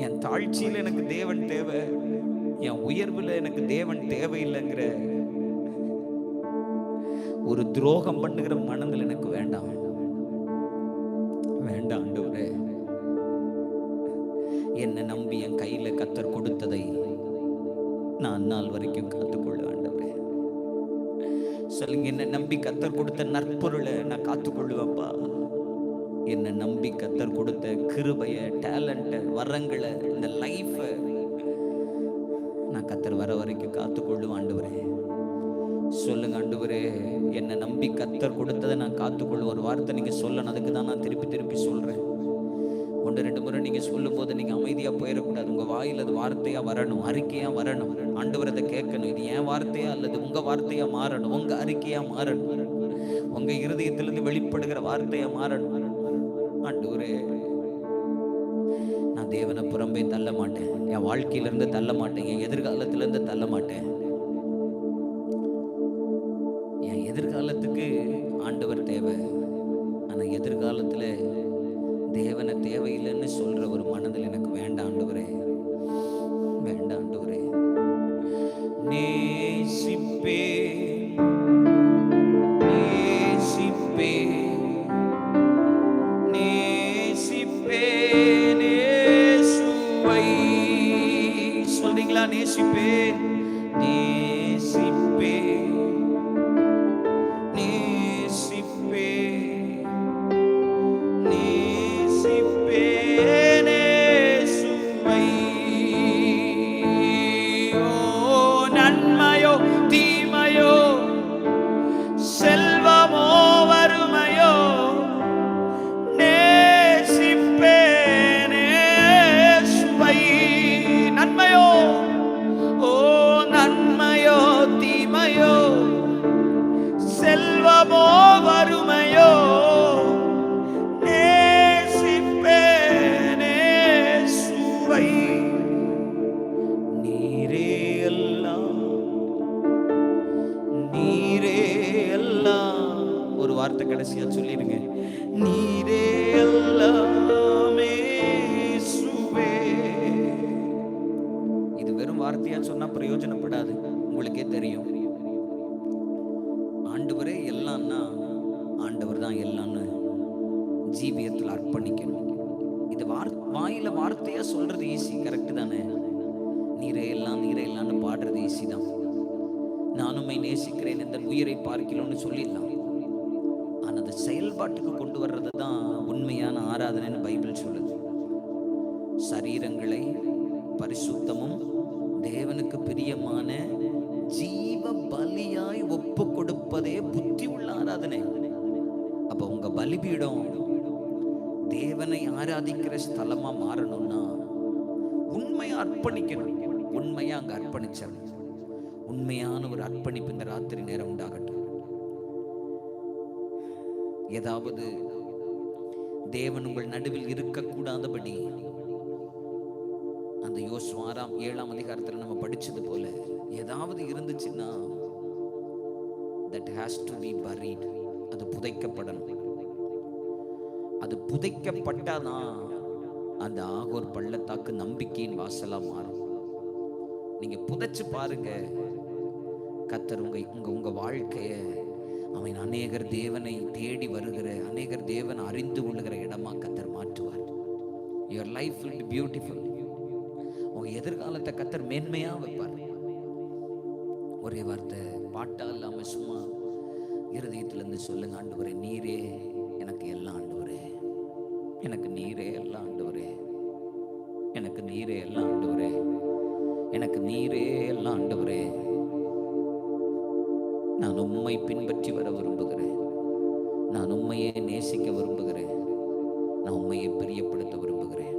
என் தாழ்ச்சியில் எனக்கு தேவன் தேவை, என் உயர்வுல எனக்கு தேவன் தேவையில்லைங்கிற ஒரு துரோகம் பண்ணுகிற மனங்கள் எனக்கு வேண்டாம், வேண்டாம் ஆண்டவரே. என்னை நம்பி என் கையில கர்த்தர் கொடுத்ததை நான் நாள் வரைக்கும் காத்துக்கொள்ள ஆண்டவரே. சொல்லுங்க, என்னை நம்பி கர்த்தர் கொடுத்த நற்பொருளை நான் காத்துக்கொள்ளுவேன்ப்பா. என்னை நம்பி கர்த்தர் கொடுத்த கிருபைய, டேலண்ட, வரங்களை, இந்த லைஃப நான் கர்த்தர் வர வரைக்கும் காத்துக்கொள்ளுவேன் ஆண்டவரே. சொல்லுங்க, ஆண்டவரே என்னை நம்பி கர்த்தர் கொடுத்ததை நான் காத்துக்கொள்ளுவேன். ஒரு வார்த்தை நீங்க சொல்லணும், அதுக்கு தான் நான் திருப்பி திருப்பி சொல்றேன். 1-2 முறை நீங்க சொல்லும் போது நீங்க அமைதியா போயிடக்கூடாது. உங்க வாயில் அது வார்த்தையா வரணும், அறிக்கையா வரணும். ஆண்டவர் அதை கேட்கணும். இது என் வார்த்தையா அல்லது உங்க வார்த்தையா மாறணும், உங்க அறிக்கையா மாறணும், உங்க இருதயத்திலிருந்து வெளிப்படுகிற வார்த்தையா மாறணும். ஆண்டவரே நான் தேவனை புறம்பே தள்ள மாட்டேன், என் வாழ்க்கையிலிருந்து தள்ள மாட்டேன், என் எதிர்காலத்திலிருந்து தள்ள மாட்டேன். என் எதிர்காலத்துக்கு ஆண்டவர் தேவை, ஆனா எதிர்காலத்துல தேவனை தேவையில்லைன்னு சொல்ற ஒரு மனதில் எனக்கு வேண்டாம் ஆண்டவரே, வேண்டாம் ஆண்டவரே. நேசிப்பே நேசிப்பே நேசிப்பே நேசுவை. சொல்றீங்களா? நேசிப்பே நேசிப்பே நேசிப்பே நன்மையோ, ஓ நன்மை அர்ப்பணிக்கணும். இது வாயில வார்த்தையா சொல்றது ஈஸி, கரெக்டு தானே? நீரே எல்லாம் நீரே எல்லாம்னு பாடுறது ஈஸி தான். நான் உம்மை நேசிக்கிறேன், இந்த உயிரை பார்க்கலன்னு சொல்லிடலாம். ஆனால் அதை செயல்பாட்டுக்கு கொண்டு வர்றது தான் உண்மையான ஆராதனைன்னு பைபிள் சொல்லுது. சரீரங்களை பரிசுத்தமும் தேவனுக்கு பிரியமான ஜீவ பலியாய் ஒப்பு கொடுப்பதே புத்தி உள்ள ஆராதனை. அப்ப உங்க பலிபீடம் தேவனை ஆராதிக்கிற ஸ்தலமா மாறணும்னா உண்மையா அர்ப்பணிக்கணும். உண்மையா அங்க அர்ப்பணிச்சிடணும். உண்மையான ஒரு அர்ப்பணிப்பு இந்த ராத்திரி நேரம் உண்டாகட்டும். ஏதாவது தேவன் உங்கள் நடுவில் இருக்கக்கூடாதபடி, அந்த யோசுவா 7ஆம் அதிகாரத்தில் நம்ம படிச்சது போல ஏதாவது இருந்துச்சுன்னா that has to be buried. அது புதைக்கப்படணும். அது புதைக்கப்பட்டாதான் அந்த ஆகோர் பள்ளத்தாக்கு நம்பிக்கையின் வாசலா மாறும். நீங்க புதைச்சு பாருங்க, கர்த்தர் உங்க வாழ்க்கைய அவன் அநேகர் தேவனை தேடி வருகிற, அநேகர் தேவனை அறிந்து கொள்ளுகிற இடமா கர்த்தர் மாற்றுவார். your life will be beautiful. உங்க எதிர்காலத்தை கர்த்தர் மேன்மையா வைப்பார். ஒரே வார்த்தை பாட்டா இல்லாம சும்மா இருதயத்திலிருந்து சொல்லுங்க, ஆண்டவரே நீரே எனக்கு எல்லாம், ஆண்டவரே எனக்கு நீரே எல்லாம், ஆண்டவரே எனக்கு நீரே எல்லாம், ஆண்டவரே எனக்கு நீரே எல்லாம், ஆண்டவரே நான் உம்மை பின்பற்றி வர விரும்புகிறேன். நான் உம்மையே நேசிக்க விரும்புகிறேன். நான் உம்மையை பிரியப்படுத்த விரும்புகிறேன்.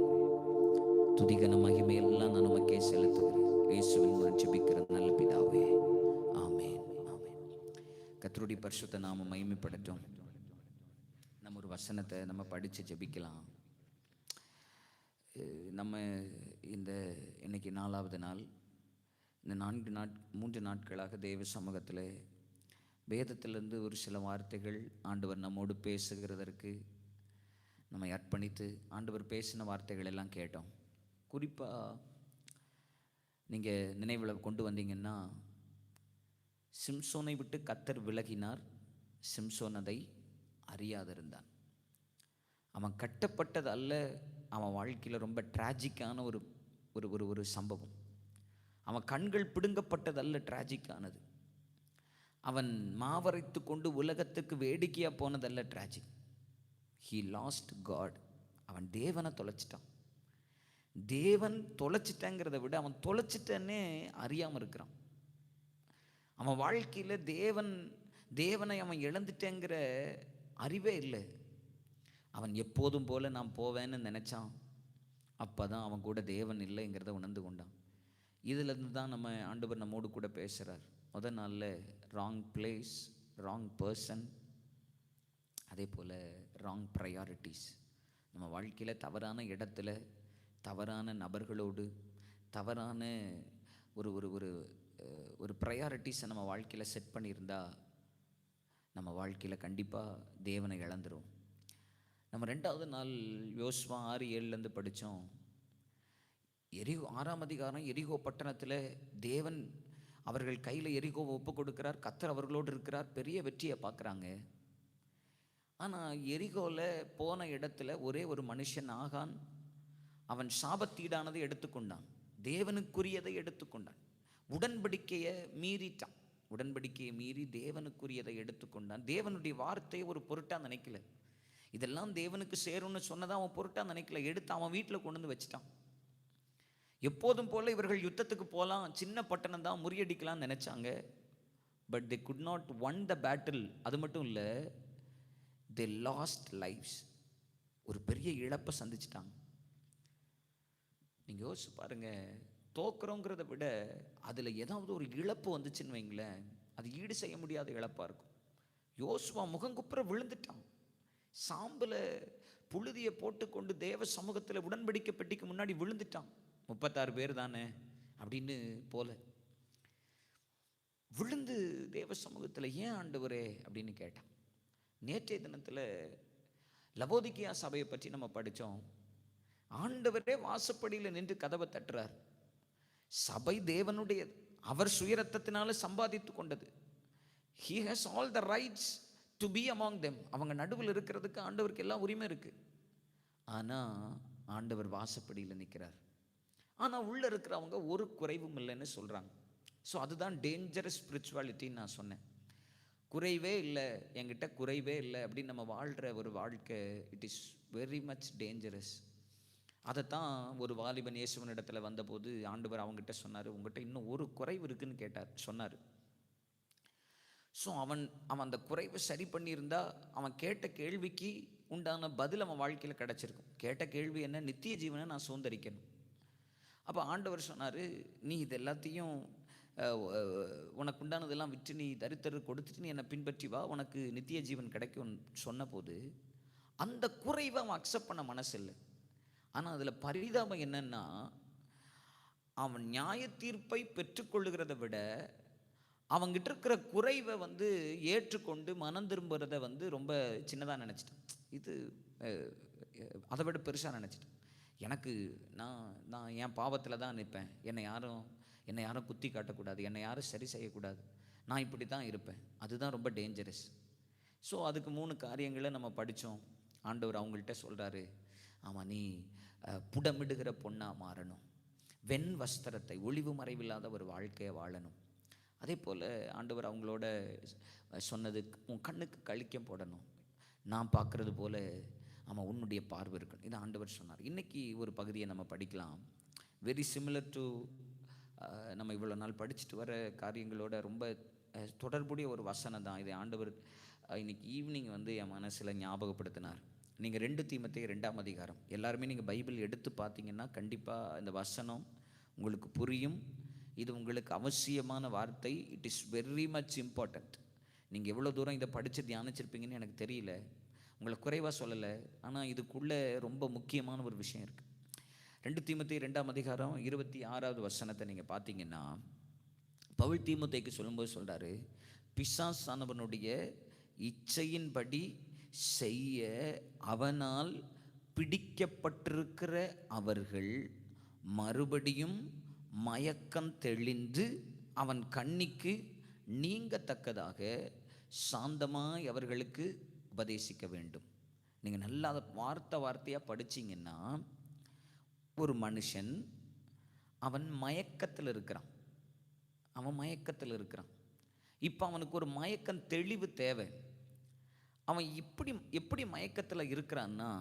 துதிகன மகிமை எல்லாம் நான் உமக்கே செலுத்துகிறேன். இயேசுவின் மூலம் ஜெபிக்கிற நல்ல பிதாவே, ஆமென், ஆமென். கர்த்தருடைய பரிசுத்த நாமம் மகிமைப்படட்டும். நம்ம ஒரு வசனத்தை நம்ம படித்து ஜெபிக்கலாம். நம்ம இன்னைக்கு 4வது நாள். இந்த 3 நாட்களாக தேவ சமூகத்தில் வேதத்திலிருந்து ஒரு சில வார்த்தைகள் ஆண்டவர் நம்மோடு பேசுகிறதற்கு நம்மை அர்ப்பணித்து ஆண்டவர் பேசின வார்த்தைகள் எல்லாம் கேட்டோம். குறிப்பாக நீங்கள் நினைவில் கொண்டு வந்தீங்கன்னா, சிம்சோனை விட்டு கர்த்தர் விலகினார், சிம்சோன் அதை அறியாதிருந்தான். அவன் கட்டப்பட்டது அல்ல, அவன் வாழ்க்கையில் ரொம்ப டிராஜிக்கான ஒரு ஒரு ஒரு சம்பவம். அவன் கண்கள் பிடுங்கப்பட்டதல்ல டிராஜிக்கானது. அவன் மாவரைத்து கொண்டு உலகத்துக்கு வேடிக்கையாக போனதல்ல டிராஜிக். He lost God. அவன் தேவனை தொலைச்சிட்டான். தேவன் தொலைச்சிட்டேங்கிறத விட அவன் தொலைச்சிட்டன்னே அறியாமல் இருக்கிறான். அவன் வாழ்க்கையில் தேவனை அவன் இழந்துட்டேங்கிற அறிவே இல்லை. அவன் எப்போதும் போல நான் போவேன்னு நினச்சான். அப்போ தான் அவன் கூட தேவன் இல்லைங்கிறத உணர்ந்து கொண்டான். இதிலிருந்து தான் நம்ம ஆண்டவர் நம்மோடு கூட பேசுகிறார். முதல் நாளில் ராங் பிளேஸ், ராங் பர்சன், அதே போல் ராங் ப்ரையாரிட்டிஸ். நம்ம வாழ்க்கையில் தவறான இடத்துல, தவறான நபர்களோடு, தவறான ஒரு ஒரு ஒரு ஒரு ப்ரையாரிட்டிஸை நம்ம வாழ்க்கையில் செட் பண்ணியிருந்தா நம்ம வாழ்க்கையில் கண்டிப்பாக தேவனை இழந்துரும். நம்ம 2வது நாள் யோசுவா 6:7 படித்தோம். 6ஆம் அதிகாரம். எரிகோ பட்டணத்தில் தேவன் அவர்கள் கையில் எரிகோவை ஒப்பு கொடுக்கிறார். கர்த்தர் அவர்களோடு இருக்கிறார். பெரிய வெற்றியை பார்க்குறாங்க. ஆனால் எரிகோவில் போன இடத்துல ஒரே ஒரு மனுஷன் ஆகான். அவன் சாபத்தீடானதை எடுத்துக்கொண்டான், தேவனுக்குரியதை எடுத்துக்கொண்டான், உடன்படிக்கையை மீறிட்டான். உடன்படிக்கையை மீறி தேவனுக்குரியதை எடுத்துக்கொண்டான். தேவனுடைய வார்த்தையை ஒரு பொருட்டாக நினைக்கல. இதெல்லாம் தேவனுக்கு சேரும்னு சொன்னதான் அவன் பொருட்டாக நினைக்கல. எடுத்து அவன் வீட்டில் கொண்டு வந்து வச்சுட்டான். எப்போதும் போல இவர்கள் யுத்தத்துக்கு போகலாம், சின்ன பட்டணம் தான், முறியடிக்கலாம்னு நினைச்சாங்க. But they could not won the battle. அது மட்டும் இல்லை, they lost lives. ஒரு பெரிய இழப்பை சந்திச்சிட்டாங்க. நீங்கள் யோசிச்சு பாருங்க, தோக்குறோங்கிறத விட அதில் ஏதாவது ஒரு இழப்பு வந்துச்சுன்னு வைங்களேன், அது ஈடு செய்ய முடியாத இழப்பாக இருக்கும். யோசுவா முகங்குப்புற விழுந்துட்டான். சாம்பலை புழுதியை போட்டுக்கொண்டு தேவ சமூகத்தில் உடன்படிக்கை பெட்டிக்கு முன்னாடி விழுந்துட்டான். 36 பேர் தானே அப்படின்னு போல விழுந்து தேவ சமூகத்தில் ஏன் ஆண்டவரே அப்படின்னு கேட்டான். நேற்றைய தினத்தில் லவோதிக்கியா சபையை பற்றி நம்ம படித்தோம். ஆண்டவரே வாசப்படியில் நின்று கதவை தட்டுறார். சபை தேவனுடைய, அவர் சுயரத்தத்தினால சம்பாதித்து கொண்டது. He has all the rights to be among them. அவங்க நடுவில் இருக்கிறதுக்கு ஆண்டவருக்கு எல்லாம் உரிமை இருக்கு. ஆனால் ஆண்டவர் வாசப்படியில் நிற்கிறார். ஆனால் உள்ளே இருக்கிறவங்க ஒரு குறைவும் இல்லைன்னு சொல்கிறாங்க. ஸோ அதுதான் டேஞ்சரஸ் ஸ்பிரிச்சுவாலிட்டின்னு நான் சொன்னேன். குறைவே இல்லை, என்கிட்ட குறைவே இல்லை அப்படின்னு நம்ம வாழ்கிற ஒரு வாழ்க்கை, it is very much dangerous. அதைத்தான் ஒரு வாலிபன் இயேசுவின் இடத்துல வந்தபோது ஆண்டவர் அவங்ககிட்ட சொன்னார், உங்ககிட்ட இன்னும் ஒரு குறைவு இருக்குன்னு சொன்னார். ஸோ அவன் அந்த குறைவை சரி பண்ணியிருந்தா அவன் கேட்ட கேள்விக்கு உண்டான பதில் அவன் வாழ்க்கையில் கிடச்சிருக்கும். கேட்ட கேள்வி என்ன? நித்திய ஜீவனை நான் சுதந்திரிக்கணும். அப்போ ஆண்டவர் சொன்னார், நீ இது எல்லாத்தையும் உனக்கு உண்டானதெல்லாம் விற்று நீ தரித்திர கொடுத்துட்டு நீ என்னை பின்பற்றி வா, உனக்கு நித்திய ஜீவன் கிடைக்கும் சொன்னபோது அந்த குறைவை அவன் அக்செப்ட் பண்ண மனசு இல்லை. ஆனால் அதில் பரிதாபம் என்னன்னா, அவன் நியாய தீர்ப்பை பெற்றுக்கொள்ளுகிறத விட அவங்கிட்ட இருக்கிற குறைவை ஏற்றுக்கொண்டு மனம் திரும்புறதை ரொம்ப சின்னதாக நினச்சிட்டான். இது அதை விட பெருசாக நினச்சிட்டேன். எனக்கு நான் என் பாவத்தில் தான் நிற்பேன், என்னை யாரும் குத்தி காட்டக்கூடாது, என்னை யாரும் சரி செய்யக்கூடாது, நான் இப்படி தான் இருப்பேன். அதுதான் ரொம்ப டேஞ்சரஸ். ஸோ அதுக்கு 3 காரியங்களை நம்ம படித்தோம். ஆண்டவர் அவங்கள்ட்ட சொல்கிறாரு, ஆமாம், நீ புடமிடுகிற பொண்ணாக மாறணும், வெண் வஸ்திரத்தை, ஒளிவு மறைவில்லாத ஒரு வாழ்க்கையை வாழணும். அதே போல் ஆண்டவர் அவங்களோட சொன்னது, உன் கண்ணுக்கு கழிக்கம் போடணும், நான் பார்க்குறது போல் ஆமாம் உன்னுடைய பார்வை இருக்கணும். இதை ஆண்டவர் சொன்னார். இன்றைக்கி ஒரு பகுதியை நம்ம படிக்கலாம். வெரி சிமிலர் டு நம்ம இவ்வளோ நாள் படிச்சுட்டு வர காரியங்களோட ரொம்ப தொடர்புடைய ஒரு வசனம் தான். இதை ஆண்டவர் இன்னைக்கு ஈவினிங் என் மனசில் ஞாபகப்படுத்தினார். நீங்கள் 2 தீமோத்தேயு 2ஆம் அதிகாரம் எல்லாருமே நீங்கள் பைபிள் எடுத்து பார்த்தீங்கன்னா கண்டிப்பாக இந்த வசனம் உங்களுக்கு புரியும். இது உங்களுக்கு அவசியமான வார்த்தை. It is very much important. நீங்கள் எவ்வளோ தூரம் இதை படித்து தியானிச்சிருப்பீங்கன்னு எனக்கு தெரியல, உங்களை குறைவாக சொல்லலை, ஆனால் இதுக்குள்ளே ரொம்ப முக்கியமான ஒரு விஷயம் இருக்குது. 2 தீமோத்தேயு 2ஆம் அதிகாரம் 26வது வசனத்தை நீங்கள் பார்த்தீங்கன்னா, பவுல் தீமோத்தேயுக்கு சொல்லும்போது சொல்கிறாரு, பிசாசானவனுடைய இச்சையின்படி செய்ய அவனால் பிடிக்கப்பட்டிருக்கிற அவர்கள் மறுபடியும் மயக்கம் தெளிந்து அவன் கண்ணிக்கு நீங்கத்தக்கதாக சாந்தமாய் அவர்களுக்கு உபதேசிக்க வேண்டும். நீங்கள் நல்லா அதை வார்த்தையாக படிச்சிங்கன்னா, ஒரு மனுஷன் அவன் மயக்கத்தில் இருக்கிறான், இப்போ அவனுக்கு ஒரு மயக்கம் தெளிவு தேவை. அவன் எப்படி மயக்கத்தில் இருக்கிறான்னா,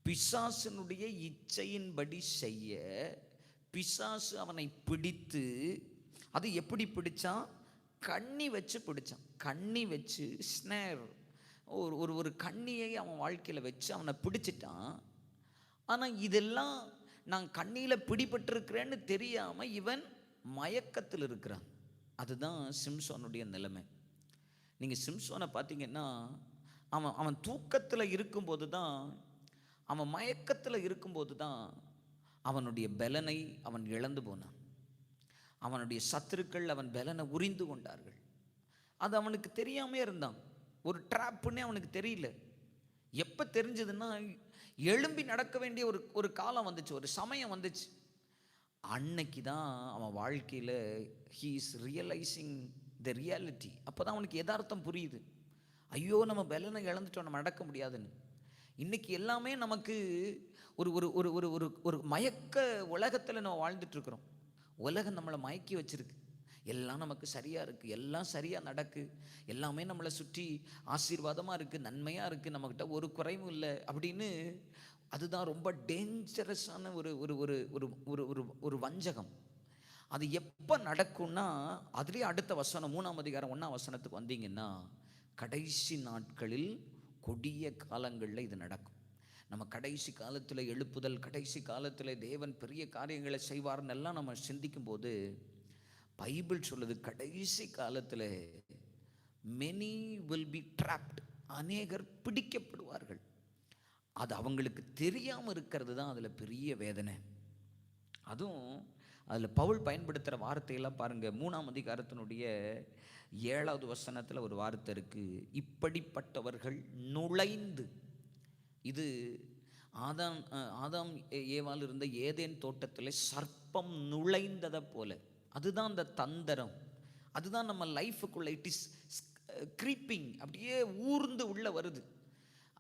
பிசாசினுடைய இச்சையின்படி செய்ய பிசாசு அவனை பிடித்து, அது எப்படி பிடிச்சான்? கண்ணி வச்சு பிடிச்சான். கண்ணி வச்சு ஸ்னேர், ஒரு கண்ணியை அவன் வாழ்க்கையில் வச்சு அவனை பிடிச்சிட்டான். ஆனால் இதெல்லாம் நான் கண்ணியில் பிடிபட்டிருக்கிறேன்னு தெரியாமல் இவன் மயக்கத்தில் இருக்கிறான். அதுதான் சிம்சோனுடைய நிலைமை. நீங்கள் சிம்சோனை பார்த்தீங்கன்னா, அவன் தூக்கத்தில் இருக்கும்போது தான், அவன் மயக்கத்தில் இருக்கும்போது தான் அவனுடைய பலனை அவன் இழந்து போனான். அவனுடைய சத்துருக்கள் அவன் பலனை உரிந்து கொண்டார்கள். அது அவனுக்கு தெரியாமே இருந்தான். ஒரு ட்ராப்புன்னே அவனுக்கு தெரியல. எப்போ தெரிஞ்சதுன்னா, எழும்பி நடக்க வேண்டிய ஒரு காலம் வந்துச்சு, ஒரு சமயம் வந்துச்சு. அன்னைக்கு தான் அவன் வாழ்க்கையில் he is realising the reality. அப்போ தான் அவனுக்கு யதார்த்தம் புரியுது. ஐயோ, நம்ம பலனை இழந்துட்டோம், நம்ம நடக்க முடியாதுன்னு. இன்றைக்கி எல்லாமே நமக்கு ஒரு ஒரு ஒரு ஒரு ஒரு ஒரு மயக்க உலகத்தில் நம்ம வாழ்ந்துட்டுருக்குறோம். உலகம் நம்மளை மயக்கி வச்சுருக்கு. எல்லாம் நமக்கு சரியாக இருக்குது, எல்லாம் சரியாக நடக்கு, எல்லாமே நம்மளை சுற்றி ஆசீர்வாதமாக இருக்குது, நன்மையாக இருக்குது, நம்மக்கிட்ட ஒரு குறைவும் இல்லை அப்படின்னு. அதுதான் ரொம்ப டேஞ்சரஸான ஒரு ஒரு ஒரு ஒரு ஒரு ஒரு வஞ்சகம். அது எப்போ நடக்கும்னா, அதுலேயே அடுத்த வசனம் 3ஆம் அதிகாரம் 1ஆம் வசனத்துக்கு வந்தீங்கன்னா, கடைசி நாட்களில் கொடிய காலங்களில் இது நடக்கும். நம்ம கடைசி காலத்தில் எழுப்புதல், கடைசி காலத்தில் தேவன் பெரிய காரியங்களை செய்வார்னு எல்லாம் நம்ம சிந்திக்கும்போது பைபிள் சொல்லுது, கடைசி காலத்தில் many will be trapped, அநேகர் பிடிக்கப்படுவார்கள். அது அவங்களுக்கு தெரியாமல் இருக்கிறது தான் அதில் பெரிய வேதனை. அதுவும் அதில் பவுல் பயன்படுத்துகிற வார்த்தையெல்லாம் பாருங்கள். 3ஆம் அதிகாரத்தினுடைய 7வது வசனத்தில் ஒரு வார்த்தை இருக்குது, இப்படிப்பட்டவர்கள் நுழைந்து. இது ஆதாம் ஏவாள் இருந்த ஏதேன் தோட்டத்தில் சர்ப்பம் நுழைந்ததை போல. அதுதான் அந்த தந்திரம், அதுதான் நம்ம லைஃபுக்குள்ள இட் இஸ் க்ரீப்பிங், அப்படியே ஊர்ந்து உள்ளே வருது.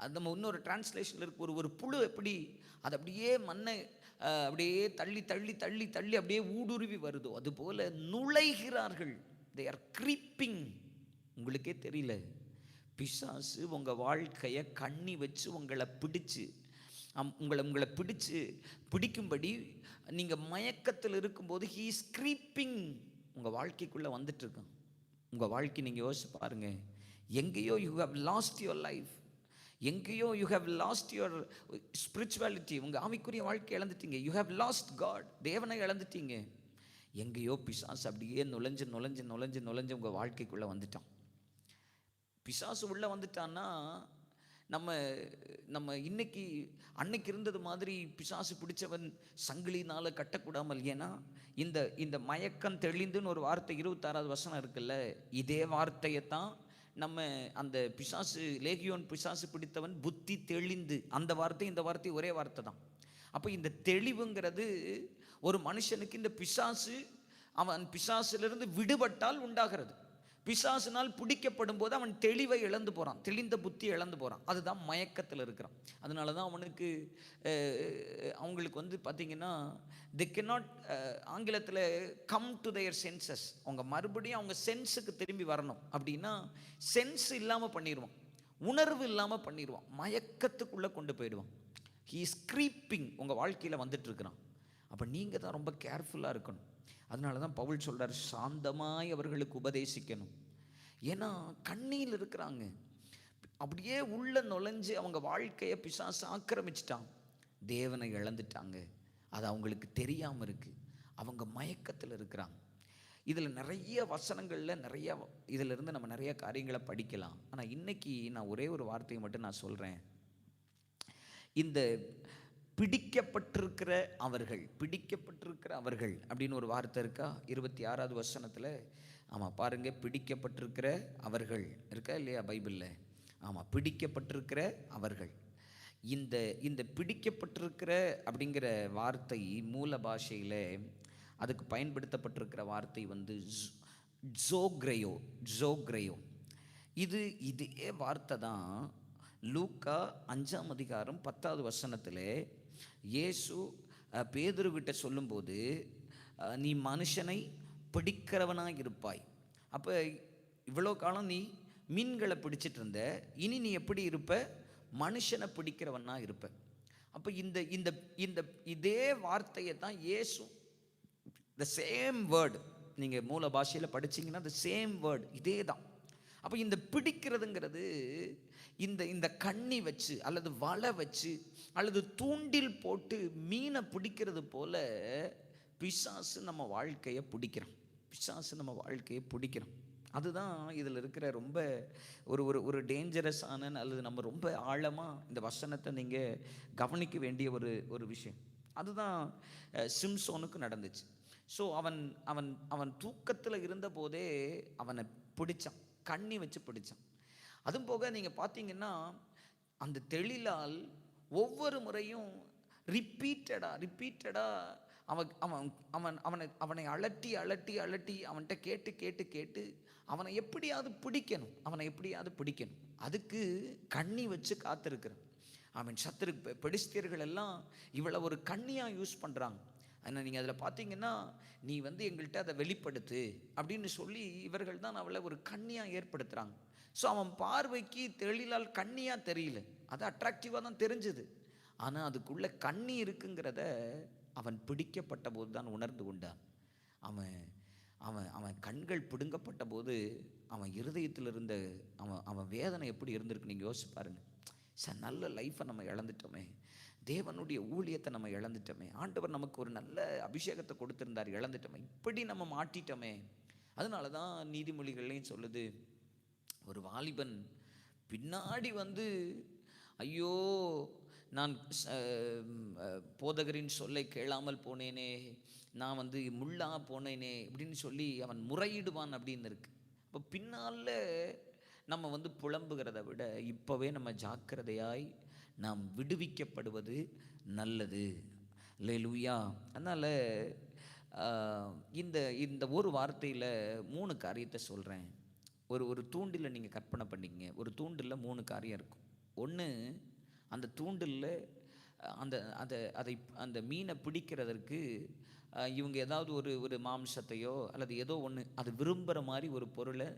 அது நம்ம இன்னொரு டிரான்ஸ்லேஷனில் இருக்கு, ஒரு ஒரு புழு எப்படி அது அப்படியே மண்ணை அப்படியே தள்ளி தள்ளி தள்ளி தள்ளி அப்படியே ஊடுருவி வருதோ அதுபோல் நுழைகிறார்கள். They are creeping. உங்களுக்கே தெரியல, பிசாசு உங்கள் வாழ்க்கையை கண்ணி வச்சு உங்களை பிடிச்சு உங்களை பிடிக்கும்படி நீங்கள் மயக்கத்தில் இருக்கும்போது ஹீ இஸ் க்ரீப்பிங் உங்கள் வாழ்க்கைக்குள்ளே வந்துட்டுருக்கான். உங்கள் வாழ்க்கை நீங்கள் யோசிச்சு பாருங்கள். எங்கேயோ you have lost your life, எங்கேயோ you have lost your spirituality, உங்கள் ஆவிக்குரிய வாழ்க்கை இழந்துட்டீங்க. யூ ஹவ் லாஸ்ட் காட், தேவனை இழந்துட்டீங்க. எங்கேயோ பிசாசு அப்படியே நுழைஞ்சு நுழைஞ்சு நுழைஞ்சு நுழைஞ்சு உங்கள் வாழ்க்கைக்குள்ளே வந்துட்டான். பிசாசு உள்ளே வந்துட்டான்னா நம்ம இன்னைக்கு அன்னைக்கு இருந்தது மாதிரி பிசாசு பிடிச்சவன் சங்கிலினால் கட்டக்கூடாமல். ஏன்னா இந்த மயக்கம் தெளிந்துன்னு ஒரு வார்த்தை 26வது வசனம் இருக்குல்ல, இதே வார்த்தையைத்தான் நம்ம அந்த பிசாசு லேகியோன் பிசாசு பிடித்தவன் புத்தி தெளிந்து, அந்த வார்த்தை இந்த வார்த்தை ஒரே வார்த்தை தான். அப்போ இந்த தெளிவுங்கிறது ஒரு மனுஷனுக்கு இந்த பிசாசு அவன் பிசாசிலிருந்து விடுபட்டால் உண்டாகிறது. பிசாசினால் பிடிக்கப்படும் போது அவன் தெளிவை இழந்து போகிறான், தெளிந்த புத்தி இழந்து போகிறான். அதுதான் மயக்கத்தில் இருக்கிறான். அதனால தான் அவங்களுக்கு பார்த்திங்கன்னா they cannot ஆங்கிலத்தில் கம் டு their senses. அவங்க மறுபடியும் அவங்க சென்ஸுக்கு திரும்பி வரணும் அப்படின்னா சென்ஸ் இல்லாமல் பண்ணிடுவான், உணர்வு இல்லாமல் பண்ணிடுவான், மயக்கத்துக்குள்ளே கொண்டு போயிடுவான். ஹீ இஸ் க்ரீப்பிங் உங்கள் வாழ்க்கையில் வந்துட்டுருக்கிறான். அப்போ நீங்கள் தான் ரொம்ப கேர்ஃபுல்லாக இருக்கணும். அதனால தான் பவுல் சொல்கிறார், சாந்தமாய் அவர்களுக்கு உபதேசிக்கணும். ஏன்னா கண்ணியில் இருக்கிறாங்க, அப்படியே உள்ள நுழைஞ்சு அவங்க வாழ்க்கையை பிசாசு ஆக்கிரமிச்சிட்டான், தேவனை இழந்துட்டாங்க. அது அவங்களுக்கு தெரியாமல் இருக்குது, அவங்க மயக்கத்தில் இருக்கிறாங்க. இதில் நிறைய வசனங்களில் நிறைய இதிலிருந்து நம்ம நிறைய காரியங்களை படிக்கலாம். ஆனால் இன்னைக்கு நான் ஒரே ஒரு வார்த்தையை மட்டும் நான் சொல்கிறேன். இந்த பிடிக்கப்பட்டிருக்கிற அவர்கள் அப்படின்னு ஒரு வார்த்தை இருக்கா 26வது வசனத்தில்? ஆமாம், பாருங்கள், பிடிக்கப்பட்டிருக்கிற அவர்கள் இருக்கா இல்லையா பைபிளில்? ஆமாம், பிடிக்கப்பட்டிருக்கிற அவர்கள். இந்த பிடிக்கப்பட்டிருக்கிற அப்படிங்கிற வார்த்தை மூல பாஷையில் அதுக்கு பயன்படுத்தப்பட்டிருக்கிற வார்த்தை ஜோக்ரையோ. இதே வார்த்தை தான் லூக்கா 5ஆம் அதிகாரம் 10வது வசனத்தில் இயேசு பேதுருவிட்ட சொல்லும்போது, நீ மனுஷனை பிடிக்கிறவனாக இருப்பாய். அப்போ இவ்வளோ காலம் நீ மீன்களை பிடிச்சிட்டு இருந்த, இனி நீ எப்படி இருப்ப? மனுஷனை பிடிக்கிறவனாக இருப்ப. அப்போ இந்த இதே வார்த்தையை தான் இயேசு, த சேம் வேர்டு, நீங்கள் மூல பாஷையில் படிச்சிங்கன்னா த சேம் வேர்டு இதே தான். அப்போ இந்த பிடிக்கிறதுங்கிறது இந்த கண்ணி வச்சு அல்லது வலை வச்சு அல்லது தூண்டில் போட்டு மீனை பிடிக்கிறது போல பிசாசு நம்ம வாழ்க்கையை பிடிக்கிறான். அதுதான் இதில் இருக்கிற ரொம்ப ஒரு டேஞ்சரஸான அல்லது நம்ம ரொம்ப ஆழமாக இந்த வசனத்தை நீங்கள் கவனிக்க வேண்டிய ஒரு விஷயம். அதுதான் சிம்சோனுக்கு நடந்துச்சு. ஸோ அவன் தூக்கத்தில் இருந்த போதே அவனை பிடிச்சான், கண்ணி வச்சு பிடிச்சான். அதுவும் போக நீங்கள் பார்த்தீங்கன்னா அந்த தெளிலால் ஒவ்வொரு முறையும் ரிப்பீட்டடாக அவனை அலட்டி அவன்கிட்ட கேட்டு அவனை எப்படியாவது பிடிக்கணும். அதுக்கு கண்ணி வச்சு காத்திருக்கிறான். சத்துரு பெலிஸ்தியர்கள் எல்லாம் இவ்வளோ ஒரு கண்ணியாக யூஸ் பண்ணுறாங்க. ஆனால் நீங்கள் அதில் பார்த்தீங்கன்னா, நீ எங்கள்கிட்ட அதை வெளிப்படுத்து அப்படின்னு சொல்லி இவர்கள் தான் அவளை ஒரு கண்ணியாக ஏற்படுத்துகிறாங்க. ஸோ அவன் பார்வைக்கு தெளிலால் கண்ணியாக தெரியல, அது அட்ராக்டிவாக தான் தெரிஞ்சுது. ஆனால் அதுக்குள்ளே கண்ணி இருக்குங்கிறத அவன் பிடிக்கப்பட்ட போது தான் உணர்ந்து கொண்டான். அவன் கண்கள் பிடுங்கப்பட்ட போது அவன் இருதயத்தில் இருந்த அவன் வேதனை எப்படி இருந்திருக்கு நீங்கள் யோசிச்சு பாருங்கள். நல்ல லைஃப்பை நம்ம இழந்துட்டோமே, தேவனுடைய ஊழியத்தை நம்ம இழந்துட்டோமே, ஆண்டவர் நமக்கு ஒரு நல்ல அபிஷேகத்தை கொடுத்திருந்தார், இழந்துட்டோமே, இப்படி நம்ம மாட்டிட்டோமே. அதனால தான் நீதிமொழிகள்லையும் சொல்லுது, ஒரு வாலிபன் பின்னாடி ஐயோ நான் போதகரின் சொல்லை கேளாமல் போனேனே, நான் முள்ளா போனேனே இப்படின்னு சொல்லி அவன் முறையிடுவான் அப்படின்னு இருக்கு. இப்போ பின்னால் நம்ம புலம்புகிறத விட இப்போவே நம்ம ஜாக்கிரதையாய் நாம் விடுவிக்கப்படுவது நல்லது. அல்லேலூயா. அதனால் இந்த ஒரு வார்த்தையில் 3 காரியத்தை சொல்கிறேன். ஒரு தூண்டில் நீங்கள் கற்பனை பண்ணிக்கங்க. ஒரு தூண்டில் 3 காரியம் இருக்கும். ஒன்று அந்த தூண்டில் அந்த அதை அதை அந்த மீனை பிடிக்கிறதற்கு இவங்க ஏதாவது ஒரு மாம்சத்தையோ அல்லது ஏதோ ஒன்று அது விரும்புகிற மாதிரி ஒரு பொருளை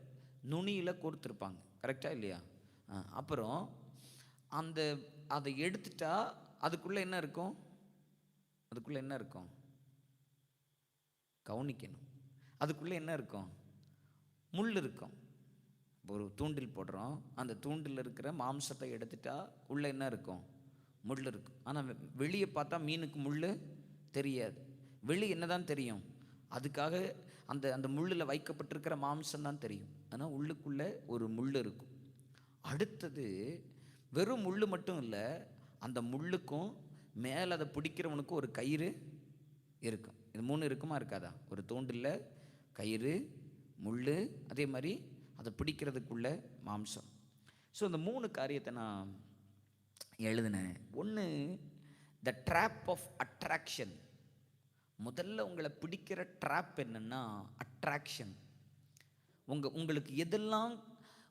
நுனியில் கொடுத்துருப்பாங்க. கரெக்டாக இல்லையா? அப்புறம் அந்த அதை எடுத்துட்டா அதுக்குள்ளே என்ன இருக்கும்? அதுக்குள்ளே என்ன இருக்கும்? கவனிக்கணும். அதுக்குள்ளே என்ன இருக்கும்? முள் இருக்கும். ஒரு தூண்டில் போடுறோம், அந்த தூண்டில் இருக்கிற மாம்சத்தை எடுத்துட்டா உள்ளே என்ன இருக்கும்? முள் இருக்கும். ஆனால் வெளியே பார்த்தா மீனுக்கு முள் தெரியாது. வெளி என்ன தான் தெரியும்? அதுக்காக அந்த அந்த முள்ளில் வைக்கப்பட்டிருக்கிற மாம்சம் தான் தெரியும். ஆனால் உள்ளுக்குள்ளே ஒரு முள் இருக்கும். அடுத்தது வெறும் முள் மட்டும் இல்லை, அந்த முள்ளுக்கும் மேலே அதை பிடிக்கிறவனுக்கும் ஒரு கயிறு இருக்கும். இது 3 இருக்குமா இருக்காதா? ஒரு தூண்டில் கயிறு, முள், அதே மாதிரி அதை பிடிக்கிறதுக்குள்ள மாம்சம். ஸோ இந்த 3 காரியத்தை நான் எழுதினேன். ஒன்று, த ட்ராப் ஆஃப் அட்ராக்ஷன். முதல்ல உங்களை பிடிக்கிற ட்ராப் என்னன்னா அட்ராக்ஷன். உங்களுக்கு எதெல்லாம்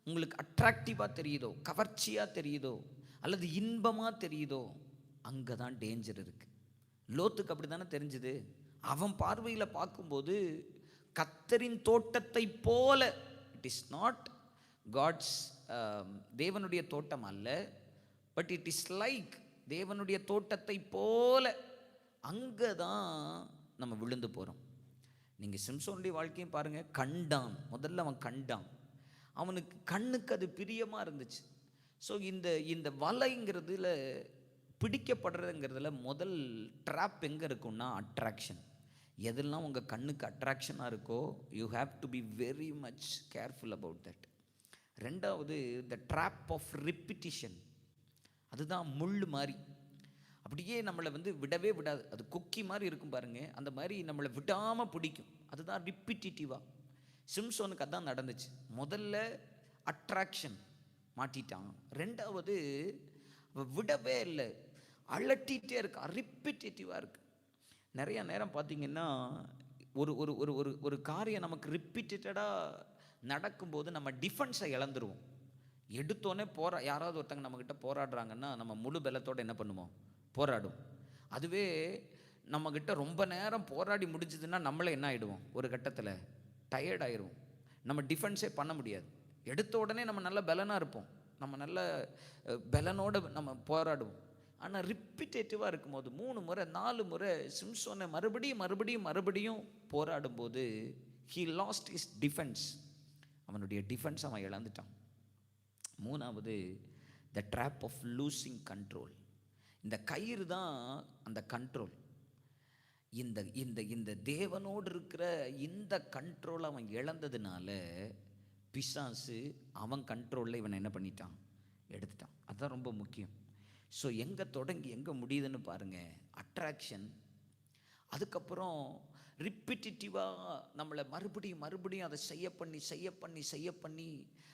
உங்களுக்கு அட்ராக்டிவாக தெரியுதோ, கவர்ச்சியாக தெரியுதோ, அல்லது இன்பமாக தெரியுதோ, அங்கே தான் டேஞ்சர் இருக்குது. லோத்துக்கு அப்படி தானே தெரிஞ்சுது. அவன் பார்வையில் பார்க்கும்போது கர்த்தரின் தோட்டத்தை போல, இட் இஸ் நாட் காட்ஸ், தேவனுடைய தோட்டம் அல்ல, பட் இட் இஸ் லைக் தேவனுடைய தோட்டத்தை போல. அங்கே தான் நம்ம விழுந்து போகிறோம். நீங்கள் சிம்சோனுடைய வாழ்க்கையும் பாருங்கள். கண்டான், முதல்ல அவன் கண்டான், அவனுக்கு கண்ணுக்கு அது பிரியமாக இருந்துச்சு. ஸோ இந்த வலைங்கிறதுல பிடிக்கப்படுறதுங்கிறதுல முதல் ட்ராப் எங்கே இருக்குன்னா அட்ராக்ஷன். எதெல்லாம் உங்கள் கண்ணுக்கு அட்ராக்ஷனாக இருக்கோ, you have to be very much careful about that. ரெண்டாவது, த ட்ராப் ஆஃப் ரிப்பிட்டிஷன். அதுதான் முள் மாதிரி, அப்படியே நம்மளை விடவே விடாது. அது கொக்கி மாதிரி இருக்கும் பாருங்க, அந்த மாதிரி நம்மளை விடாமல் பிடிக்கும். அதுதான் ரிப்பிட்டிட்டிவாக. சிம்சோனுக்கு அதான் நடந்துச்சு. முதல்ல அட்ராக்ஷன், மாட்டிட்டான். ரெண்டாவது விடவே இல்லை, அலட்டிகிட்டே இருக்கா, ரிப்பிட்டேட்டிவாக இருக்குது. நிறைய நேரம் பார்த்திங்கன்னா ஒரு ஒரு ஒரு ஒரு ஒரு காரியம் நமக்கு ரிப்பீட்டடாக நடக்கும்போது நம்ம டிஃபென்ஸை இழந்துருவோம். எடுத்தோடனே யாராவது ஒருத்தங்க நம்மக்கிட்ட போராடுறாங்கன்னா நம்ம முழு பலத்தோடு என்ன பண்ணுவோம்? போராடும். அதுவே நம்மக்கிட்ட ரொம்ப நேரம் போராடி முடிஞ்சதுன்னா நம்மளே என்ன ஆகிடுவோம்? ஒரு கட்டத்தில் டயர்ட் ஆயிடுவோம். நம்ம டிஃபென்ஸே பண்ண முடியாது. எடுத்த உடனே நம்ம நல்ல பலனாக இருப்போம், நம்ம நல்ல பலனோடு நம்ம போராடுவோம். ஆனால் ரிப்பிட்டேட்டிவாக இருக்கும்போது 3 முறை 4 முறை சிம்சோனை மறுபடியும் போராடும்போது he lost his defense. அவனுடைய டிஃபென்ஸ் அவன் இழந்துட்டான். மூணாவது, த ட்ராப் ஆஃப் லூசிங் கண்ட்ரோல். இந்த கயிறு தான் அந்த கண்ட்ரோல். இந்த இந்த இந்த தேவனோடு இருக்கிற இந்த கண்ட்ரோல் அவன் இழந்ததுனால பிசாசு அவன் கண்ட்ரோலில் இவனை என்ன பண்ணிட்டான்? எடுத்துட்டான். அதுதான் ரொம்ப முக்கியம். ஸோ எங்கே தொடங்கி எங்கே முடியுதுன்னு பாருங்கள். அட்ராக்ஷன், அதுக்கப்புறம் ரிப்பிட்டிட்டிவாக நம்மளை மறுபடியும் அதை செய்ய பண்ணி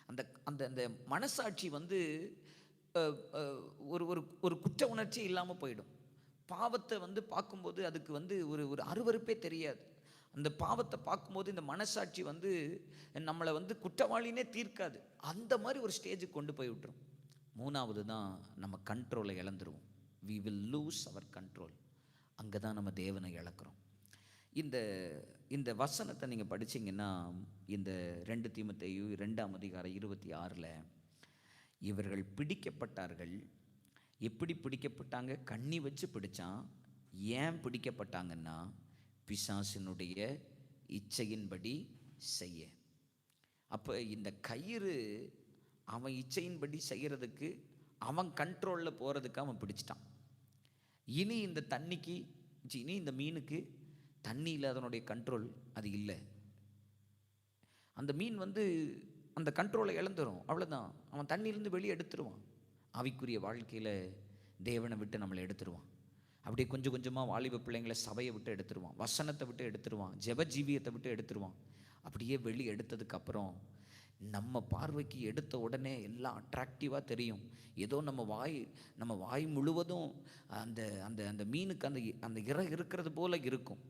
அந்த அந்த அந்த மனசாட்சி ஒரு ஒரு ஒரு குற்ற உணர்ச்சி இல்லாமல் போயிடும். பாவத்தை பார்க்கும்போது அதுக்கு ஒரு அருவருப்பே தெரியாது. அந்த பாவத்தை பார்க்கும்போது இந்த மனசாட்சி நம்மளை குற்றவாளினே தீர்க்காது. அந்த மாதிரி ஒரு ஸ்டேஜுக்கு கொண்டு போய் விட்டுரும். மூணாவது தான், நம்ம கண்ட்ரோலை இழந்துருவோம். we will lose our control. அங்கே தான் நம்ம தேவனை இழக்கிறோம். இந்த வசனத்தை நீங்கள் படிச்சிங்கன்னா, இந்த 2 தீமோத்தேயு 2:26 இவர்கள் பிடிக்கப்பட்டார்கள். எப்படி பிடிக்கப்பட்டாங்க? கண்ணி வச்சு பிடிச்சான். ஏன் பிடிக்கப்பட்டாங்கன்னா, பிசாசினுடைய இச்சையின்படி செய்ய. அப்போ இந்த கயிறு அவன் இச்சையின்படி செய்கிறதுக்கு, அவன் கண்ட்ரோலில் போகிறதுக்கு அவன் பிடிச்சிட்டான். இனி இந்த மீனுக்கு தண்ணியில் அதனுடைய கண்ட்ரோல் அது இல்லை. அந்த மீன் அந்த கண்ட்ரோலை இழந்துடும், அவ்வளோதான். அவன் தண்ணியிலேருந்து வெளியே எடுத்துருவான். ஆவிக்குரிய வாழ்க்கையில் தேவனை விட்டு நம்மளை எடுத்துருவான். அப்படியே கொஞ்சம் கொஞ்சமாக வாலிப பிள்ளைங்களை சபையை விட்டு எடுத்துருவான், வசனத்தை விட்டு எடுத்துருவான், ஜெப ஜீவியத்தை விட்டு எடுத்துருவான். அப்படியே வெளியே எடுத்ததுக்கப்புறம் நம்ம பார்வைக்கு எடுத்த உடனே எல்லாம் அட்ராக்டிவாக தெரியும். ஏதோ நம்ம வாய் முழுவதும் அந்த அந்த அந்த மீனுக்கு அந்த இறை இருக்கிறது போல இருக்கும்.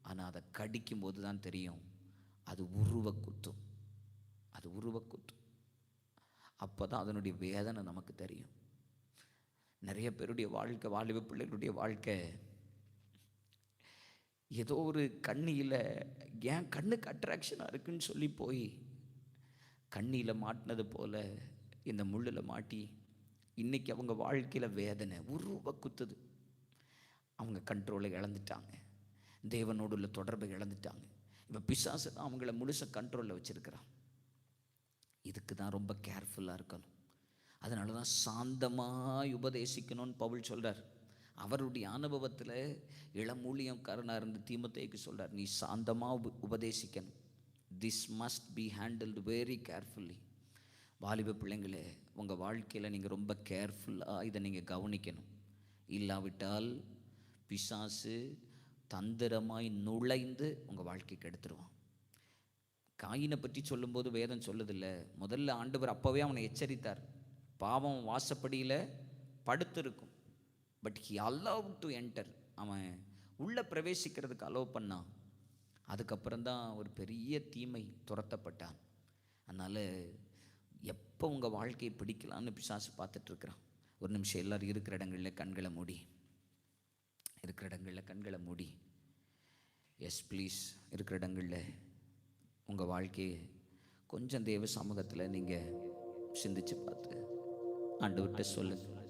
ஆனால் அதை கடிக்கும்போது தான் தெரியும் அது உருவ குத்தும். அப்போ தான் அதனுடைய வேதனை நமக்கு தெரியும். நிறைய பேருடைய வாழ்க்கை, வாலிப பிள்ளைகளுடைய வாழ்க்கை ஏதோ ஒரு கண்ணியில் ஏன் கண்ணுக்கு அட்ராக்ஷனாக இருக்குன்னு சொல்லி போய் கண்ணியில் மாட்டினது போல் இந்த முள்ளில் மாட்டி இன்றைக்கி அவங்க வாழ்க்கையில் வேதனை உருவ குத்துது. அவங்க கண்ட்ரோலை இழந்துட்டாங்க, தேவனோடு உள்ள தொடர்பை இழந்துட்டாங்க. இப்போ பிசாசு தான் அவங்கள முழுசாக கண்ட்ரோலில் வச்சுருக்கிறான். இதுக்கு தான் ரொம்ப கேர்ஃபுல்லாக இருக்கணும். அதனால தான் சாந்தமாக உபதேசிக்கணும்னு பவுல் சொல்கிறார். அவருடைய அனுபவத்தில் இளமூழியக்காரனாக இருந்து தீமோத்தேயுக்கு சொல்கிறார், நீ சாந்தமாக உபதேசிக்கணும். This must be handled very carefully. வாலிப பிள்ளைங்களே, உங்கள் வாழ்க்கையில் நீங்கள் ரொம்ப கேர்ஃபுல்லாக இதை நீங்கள் கவனிக்கணும். இல்லாவிட்டால் பிசாசு தந்திரமாய் நுழைந்து உங்கள் வாழ்க்கைக்கு எடுத்துருவான். காயினை பற்றி சொல்லும்போது வேதம் சொல்லுதில்லை, முதல்ல ஆண்டவர் அப்போவே அவனை எச்சரித்தார். பாவம் வாசப்படியில் படுத்திருக்கும், but he allow to enter. அவன் உள்ளே பிரவேசிக்கிறதுக்கு அலோவ் பண்ணான். அதுக்கப்புறம்தான் ஒரு பெரிய தீமை துரத்தப்பட்டான். அதனால் எப்போ உங்கள் வாழ்க்கையை பிடிக்கலான்னு பிசாசு பார்த்துட்ருக்குறான். ஒரு நிமிஷம் எல்லோரும் இருக்கிற இடங்களில் கண்களை மூடி, இருக்கிற இடங்களில் கண்களை மூடி. Yes please. இருக்கிற இடங்களில் உங்கள் வாழ்க்கையை கொஞ்சம் தேவ சமூகத்தில் நீங்கள் சிந்திச்சு பார்த்து ஆண்டவர்கிட்ட சொல்லுங்கள்,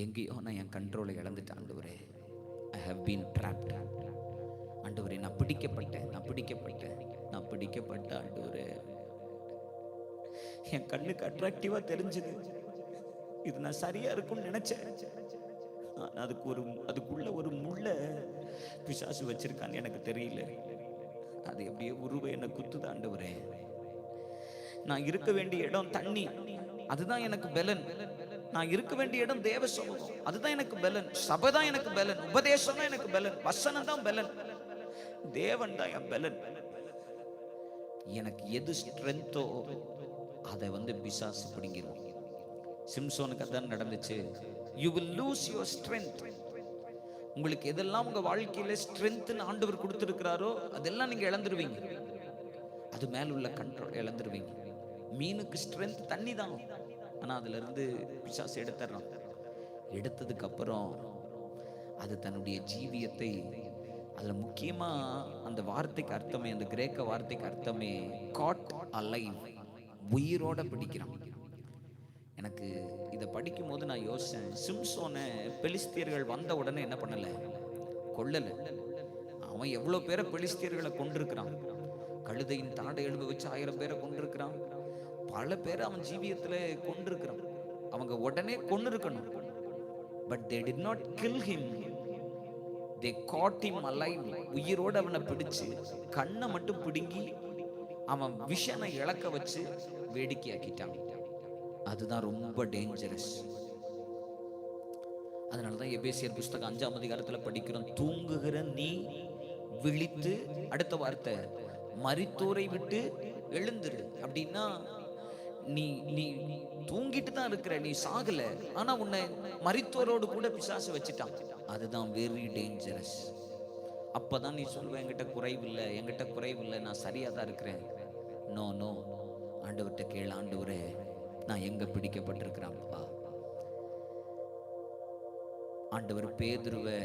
எங்கேயோ நான் என் கண்ட்ரோலை இழந்துட்டேன் ஆண்டவரே. I have been trapped. ஆண்டவரே, நான் பிடிக்கப்பட்ட ஆண்டவரே. என் கண்ணுக்கு அட்ராக்டிவாக தெரிஞ்சுது, இது நான் சரியாக இருக்கும்னு நினச்சேன். அதுக்குள்ள ஒரு முள்ளை பிசாசு வச்சிருக்கான்னு எனக்கு தெரியல. அது எப்படியே உருவ என்ன குத்துது ஆண்டவரே. நான் இருக்க வேண்டிய இடம் தண்ணி, அதுதான் எனக்கு பலன். நான் இருக்க வேண்டிய இடம் தேவ சமூகம், அதுதான் எனக்கு பலன். சபை தான் எனக்கு பலன், உபதேசம் தான் எனக்கு பலன், வசனம் தான் பலன், தேவன் தான் என் பலன். எனக்கு எது ஸ்ட்ரென்த்தோ அதை பிசாசு பிடிங்கிடும். சிம்சோனுக்கு அதான் நடந்துச்சு. You will lose your strength. உங்களுக்கு எதெல்லாம் உங்க வாழ்க்கையில ஸ்ட்ரென்த்னு ஆண்டவர் கொடுத்திருக்கிறாரோ அதெல்லாம் நீங்க இழந்துருவீங்க. அது மேல உள்ள கண்ட்ரோல் இழந்துருவீங்க. மீனுக்கு ஸ்ட்ரென்த் தண்ணி தான், ஆனா அதுல இருந்து பிசாசு எடுத்துறான். எடுத்ததுக்கு அப்புறம் அது தன்னுடைய ஜீவியத்தை, அதுல முக்கியமா அந்த வார்த்தைக்கு அர்த்தமே, அந்த கிரேக்க வார்த்தைக்கு அர்த்தமே காட் அலைவ், உயிரோட பிடிக்கிறான். எனக்கு இதை படிக்கும் போது நான் யோசிச்சேன், சிம்சோனை பெலிஸ்தியர்கள் வந்த உடனே என்ன பண்ணல, கொல்லல. அவன் எவ்வளோ பேரை பெலிஸ்தியர்களை கொண்டிருக்கிறான். கழுதையின் தாடை எழுப வச்சு 1000 பேரை கொண்டிருக்கிறான். பல பேரை அவன் ஜீவியத்தில் கொண்டிருக்கிறான். அவங்க உடனே கொண்டு இருக்கணும். But they did not kill him, they caught him alive. உயிரோடு அவனை பிடிச்சு கண்ணை மட்டும் பிடுங்கி அவன் விஷனை இழக்க வச்சு வேடிக்கையாக்கிட்டான். அதுதான் ரொம்ப டேஞ்சரஸ். அதனாலதான் எபேசியர் புஸ்தகம் 5ஆம் அதிகாரத்தில் படிக்கிறோம், தூங்குகிற நீ விழித்து, அடுத்த வார்த்தை மரித்தோரை விட்டு எழுந்துரு. அப்படின்னா நீ நீ தூங்கிட்டு தான் இருக்கிற, நீ சாகல, ஆனா உன்னை மரித்தோரோடு கூட பிசாசு வச்சுட்டான். அதுதான் வெரி டேஞ்சரஸ். அப்பதான் நீ சொல்லுவ, என்கிட்ட குறைவில்லை, நான் சரியா தான் இருக்கிறேன். நோ நோ, ஆண்டவர்கிட்ட கேளு, ஆண்டவரே நான் எங்க பிடிக்கப்பட்டிருக்கிறான்ப்பா. ஆண்டவர் பேதுருவை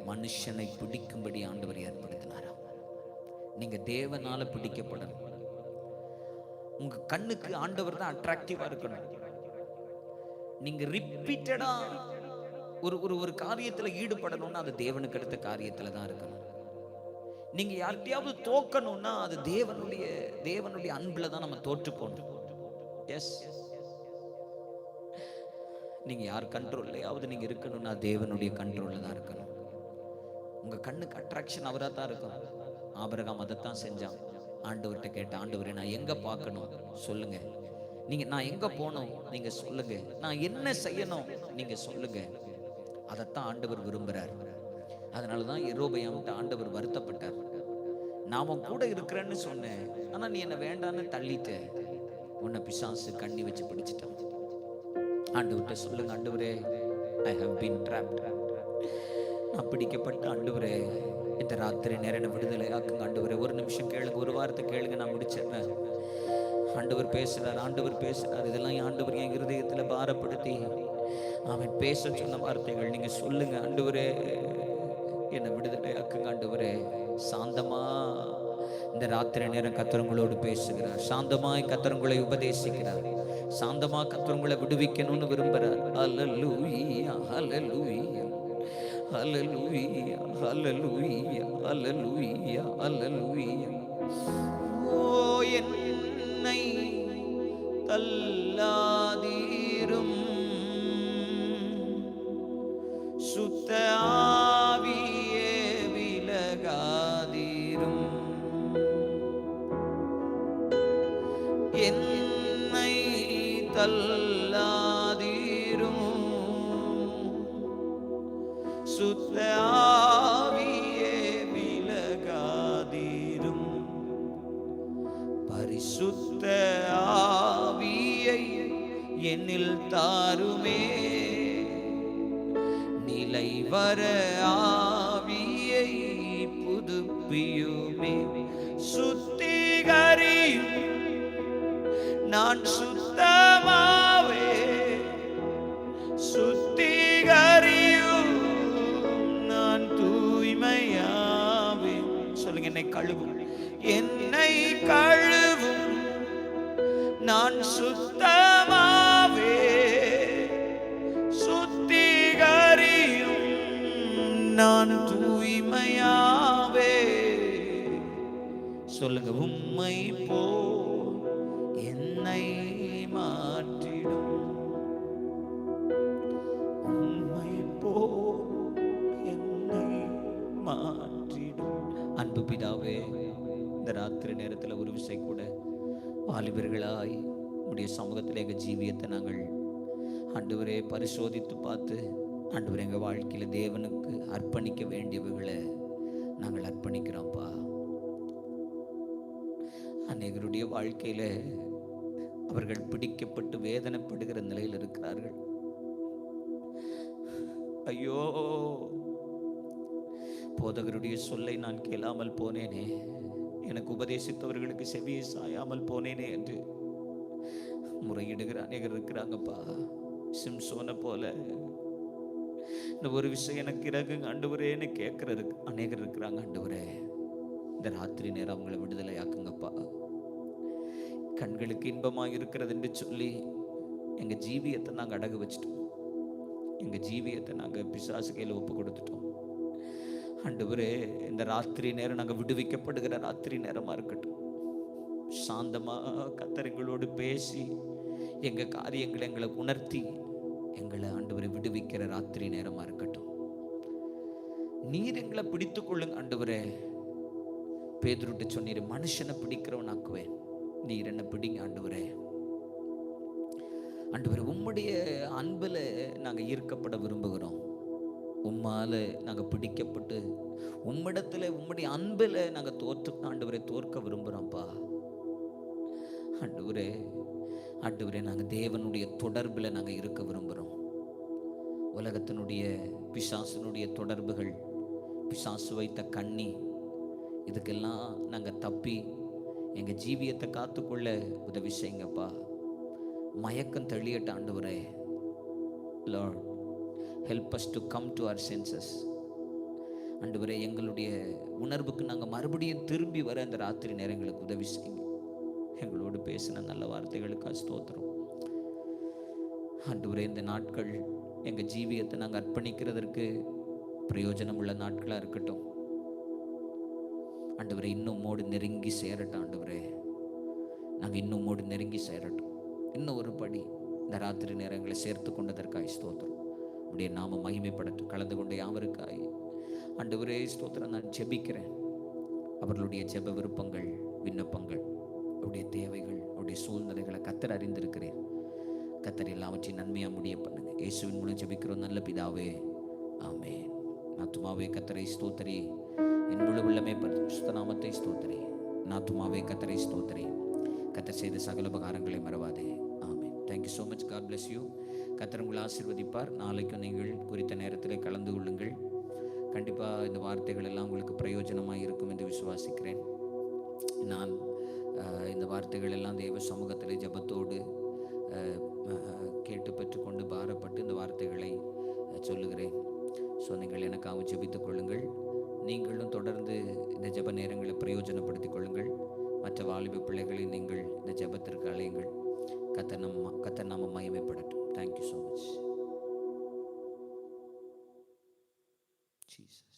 மனுஷனை பிடிக்கும்படி ஆண்டவர் ஏற்படுத்தினாராம். நீங்க தேவனால பிடிக்கப்படணும். உங்க கண்ணுக்கு ஆண்டவர் தான் அட்ராக்டிவா இருக்கணும். நீங்க ரிப்பீட்டடா ஒரு காரியத்துல ஈடுபடணும்னா அது தேவனுக்கு அடுத்த காரியத்துல தான் இருக்கணும். நீங்க யார்கிட்டயாவது தோக்கணும்னா அது தேவனுடைய அன்புல தான் நம்ம தோற்று போகணும். எஸ், நீங்க யார் கண்ட்ரோல்லையாவது நீங்க இருக்கணும்னா தேவனுடைய கண்ட்ரோல்ல தான் இருக்கணும். உங்க கண்ணுக்கு அட்ராக்ஷன் அவரா தான் இருக்கும். ஆபிரகாம் அதைத்தான் செஞ்சான். ஆண்டவர்கிட்ட கேட்ட, ஆண்டவரே நான் எங்க பார்க்கணும் சொல்லுங்க, நான் எங்க போகணும் நீங்க சொல்லுங்க, நான் என்ன செய்யணும் நீங்க சொல்லுங்க. அதைத்தான் ஆண்டவர் விரும்புறார். அதனாலதான் யெரொபெயாம்கிட்ட ஆண்டவர் வருத்தப்பட்டார். நான் கூட இருக்கிறேன்னு சொன்னேன், ஆனா நீ என்ன வேண்டான்னு தள்ளிட்ட, உன்னை பிசாசு கண்ணி வச்சு பிடிச்சிட்டான். ஆண்டவர்கிட்ட சொல்லுங்க, ஆண்டவரே ஐ ஹவ் பீன் ட்ராப்ட், நான் பிடிக்கப்பட்ட, ஆண்டவரே இந்த ராத்திரி நேரம் விடுதலை ஆக்குங்க ஆண்டவரே. ஒரு நிமிஷம் கேளுங்க, ஒரு வாரத்தை கேளுங்க, நான் முடிச்சிடுறேன். ஆண்டவர் பேசுறார். இதெல்லாம் ஆண்டவர் என் இருதயத்தில் பாரப்படுத்தி அவன் பேச சொன்ன வார்த்தைகள் நீங்க சொல்லுங்க. ஆண்டவரே என்னை விடுதலையாக்குங்க ஆண்டவரே. சாந்தமா இந்த ராத்திரி நேரம் கர்த்தர் உங்களோடு பேசுகிறார். சாந்தமாய் கர்த்தர் உங்களை உபதேசிக்கிறார். சாந்தமா கர்த்தர் உங்களை விடுவிக்கணும்னு விரும்புகிறார். ஹல்லேலூயா, ஹல்லேலூயா, ஹல்லேலூயா, ஹல்லேலூயா, ஹல்லேலூயா, ஹல்லேலூயா. ஓ என்னை தள்ளாதீரும், சுத்த ஆவியே விலகாதீரும். என்னை தள்ளாதீரும், சுத்த ஆவியே விலகாதீரும். பரிசுத்த ஆவியை என்னில் தாருமே, நிலைவர ஆவியை புதுப்பியுமே. சுத்திகரியும் நான் சுத்தமாவே, சுத்திகரியும் நான் தூய்மையாவே. சொல்லுங்க, என்னை கழுவும், என்னை கழுவும் நான் சுத்தமாவே, சுத்திகரியும் நான் தூய்மையாவே. சொல்லுங்க, உம்மை போ என்னை மாற்றிடும், உம்மை போ என்னை மாற்றிடும். அன்பு பிதாவே, இந்த ராத்திரி நேரத்தில் ஒரு விசை கூட வாலிபர்களாய் உடைய சமூகத்தில் எங்கள் ஜீவியத்தை நாங்கள் ஆண்டவரே பரிசோதித்து பார்த்து, ஆண்டவரே எங்கள் வாழ்க்கையில் தேவனுக்கு அர்ப்பணிக்க வேண்டியவைகளை நாங்கள் அர்ப்பணிக்கிறோம்ப்பா. அநேகருடைய வாழ்க்கையில் அவர்கள் பிடிக்கப்பட்டு வேதனைப்படுகிற நிலையில் இருக்கிறார்கள். ஐயோ, போதகருடைய சொல்லை நான் கேளாமல் போனேனே, எனக்கு உபதேசித்தவர்களுக்கு செவியை சாயாமல் போனேனே என்று முறையிடுகிற அநேகர் இருக்கிறாங்கப்பா. சிம்சோனை போல இந்த ஒரு விஷயம் எனக்கு இறங்குங்க ஆண்டவரேன்னு கேட்கறதுக்கு அநேகர் இருக்கிறாங்க. ஆண்டவரே, இந்த ராத்திரி நேரம் அவங்களை விடுதலை ஆக்குங்கப்பா. கண்களுக்கு இன்பமாக இருக்கிறது என்று சொல்லி எங்கள் ஜீவியத்தை நாங்கள் அடகு வச்சிட்டோம். எங்கள் ஜீவியத்தை நாங்கள் பிசாசு கையில் ஒப்பு கொடுத்துட்டோம். ஆண்டவரே, இந்த ராத்திரி நேரம் நாங்கள் விடுவிக்கப்படுகிற ராத்திரி நேரமாக இருக்கட்டும். சாந்தமாக கர்த்தர் எங்களோடு பேசி எங்கள் காரியங்களை எங்களை உணர்த்தி எங்களை ஆண்டவரை விடுவிக்கிற ராத்திரி நேரமாக இருக்கட்டும். நீர் எங்களை பிடித்து கொள்ளுங்க ஆண்டவரே. பேதுருட்ட சொன்னீர், மனுஷனை பிடிக்கிறவன் ஆக்குவேன், நீர் என்ன பிடிங்க ஆண்டவரே. ஆண்டவரே, உம்முடைய அன்புல நாங்கள் ஈர்க்கப்பட விரும்புகிறோம். உம்மால நாங்கள் பிடிக்கப்பட்டு உம்மிடத்துல உம்முடைய அன்புல நாங்கள் ஆண்டவரே தோற்க விரும்புகிறோம்ப்பா. ஆண்டவரே, ஆண்டவரே, நாங்கள் தேவனுடைய தொடர்பில் நாங்கள் இருக்க விரும்புகிறோம். உலகத்தினுடைய பிசாசினுடைய தொடர்புகள், பிசாசு வைத்த கண்ணி, இதுக்கெல்லாம் நாங்கள் தப்பி எங்கள் ஜீவியத்தை காத்துக்கொள்ள உதவி செய்யுங்கப்பா. மயக்கம் தெளியட்ட ஆண்டவரே. Lord, help us to come to our senses. ஆண்டவரே, எங்களுடைய உணர்வுக்கு நாங்கள் மறுபடியும் திரும்பி வர இந்த ராத்திரி நேரங்களுக்கு உதவி செய்யுங்க. எங்களோடு பேசின நல்ல வார்த்தைகளுக்காக ஸ்தோத்திரம் ஆண்டவரே. இந்த நாட்கள் எங்கள் ஜீவியத்தை நாங்கள் அர்ப்பணிக்கிறதற்கு பிரயோஜனம் உள்ள நாட்களாக இருக்கட்டும் ஆண்டவரே. இன்னும் மோடு நெருங்கி சேரட்டும் ஆண்டவரே. நாங்கள் இன்னும் மோடு நெருங்கி சேரட்டும். இன்னும் ஒரு படி இந்த ராத்திரி நேரங்களை சேர்த்து கொண்டதற்காய் ஸ்தோத்திரம். உடைய நாம மகிமைப்படட்டும். கலந்து கொண்ட யாவருக்காய் ஆண்டவரே ஸ்தோத்திரம். நான் ஜெபிக்கிறேன். அவர்களுடைய ஜெப விருப்பங்கள், விண்ணப்பங்கள், அவருடைய தேவைகள், அவருடைய சூழ்நிலைகளை கர்த்தர் அறிந்திருக்கிறேன். கர்த்தர் எல்லாவற்றையும் நன்மையாக முடிய பண்ணுங்க. இயேசுவின் மூலம் ஜெபிக்கிறோம் நல்ல பிதாவே, ஆமென். நாத்துமாவே கர்த்தரை ஸ்தோத்திரி, என் முழு உள்ளமே பரிசுத்த நாமத்தை ஸ்தோத்திரி. நாத்துமாவே கர்த்தரை ஸ்தோத்திரி, கர்த்தர் செய்த சகல உபகாரங்களை மறவாதே. ஆமென். Thank you so much. God bless you. கர்த்தர் உங்களை ஆசீர்வதிப்பார். நாளைக்கும் நீங்கள் குறித்த நேரத்தில் கலந்து கொள்ளுங்கள். கண்டிப்பாக இந்த வார்த்தைகள் எல்லாம் உங்களுக்கு பிரயோஜனமாக இருக்கும் என்று விசுவாசிக்கிறேன். நான் இந்த வார்த்தைகள் எல்லாம் தேவ சமூகத்தில் ஜெபத்தோடு கேட்டு பெற்றுக்கொண்டு பாரப்பட்டு இந்த வார்த்தைகளை ஆசீர்வதித்துக் கொள்ளுங்கள். நீங்களும் தொடர்ந்து இந்த ஜெப நேரங்களை பிரயோஜனப்படுத்திக் கொள்ளுங்கள். மற்ற வாலிப பிள்ளைகளை நீங்கள் இந்த ஜெபத்திற்கு அழையுங்கள். கர்த்தர் நாம மகிமைப்படட்டும். Thank you so much. ஜீசஸ்.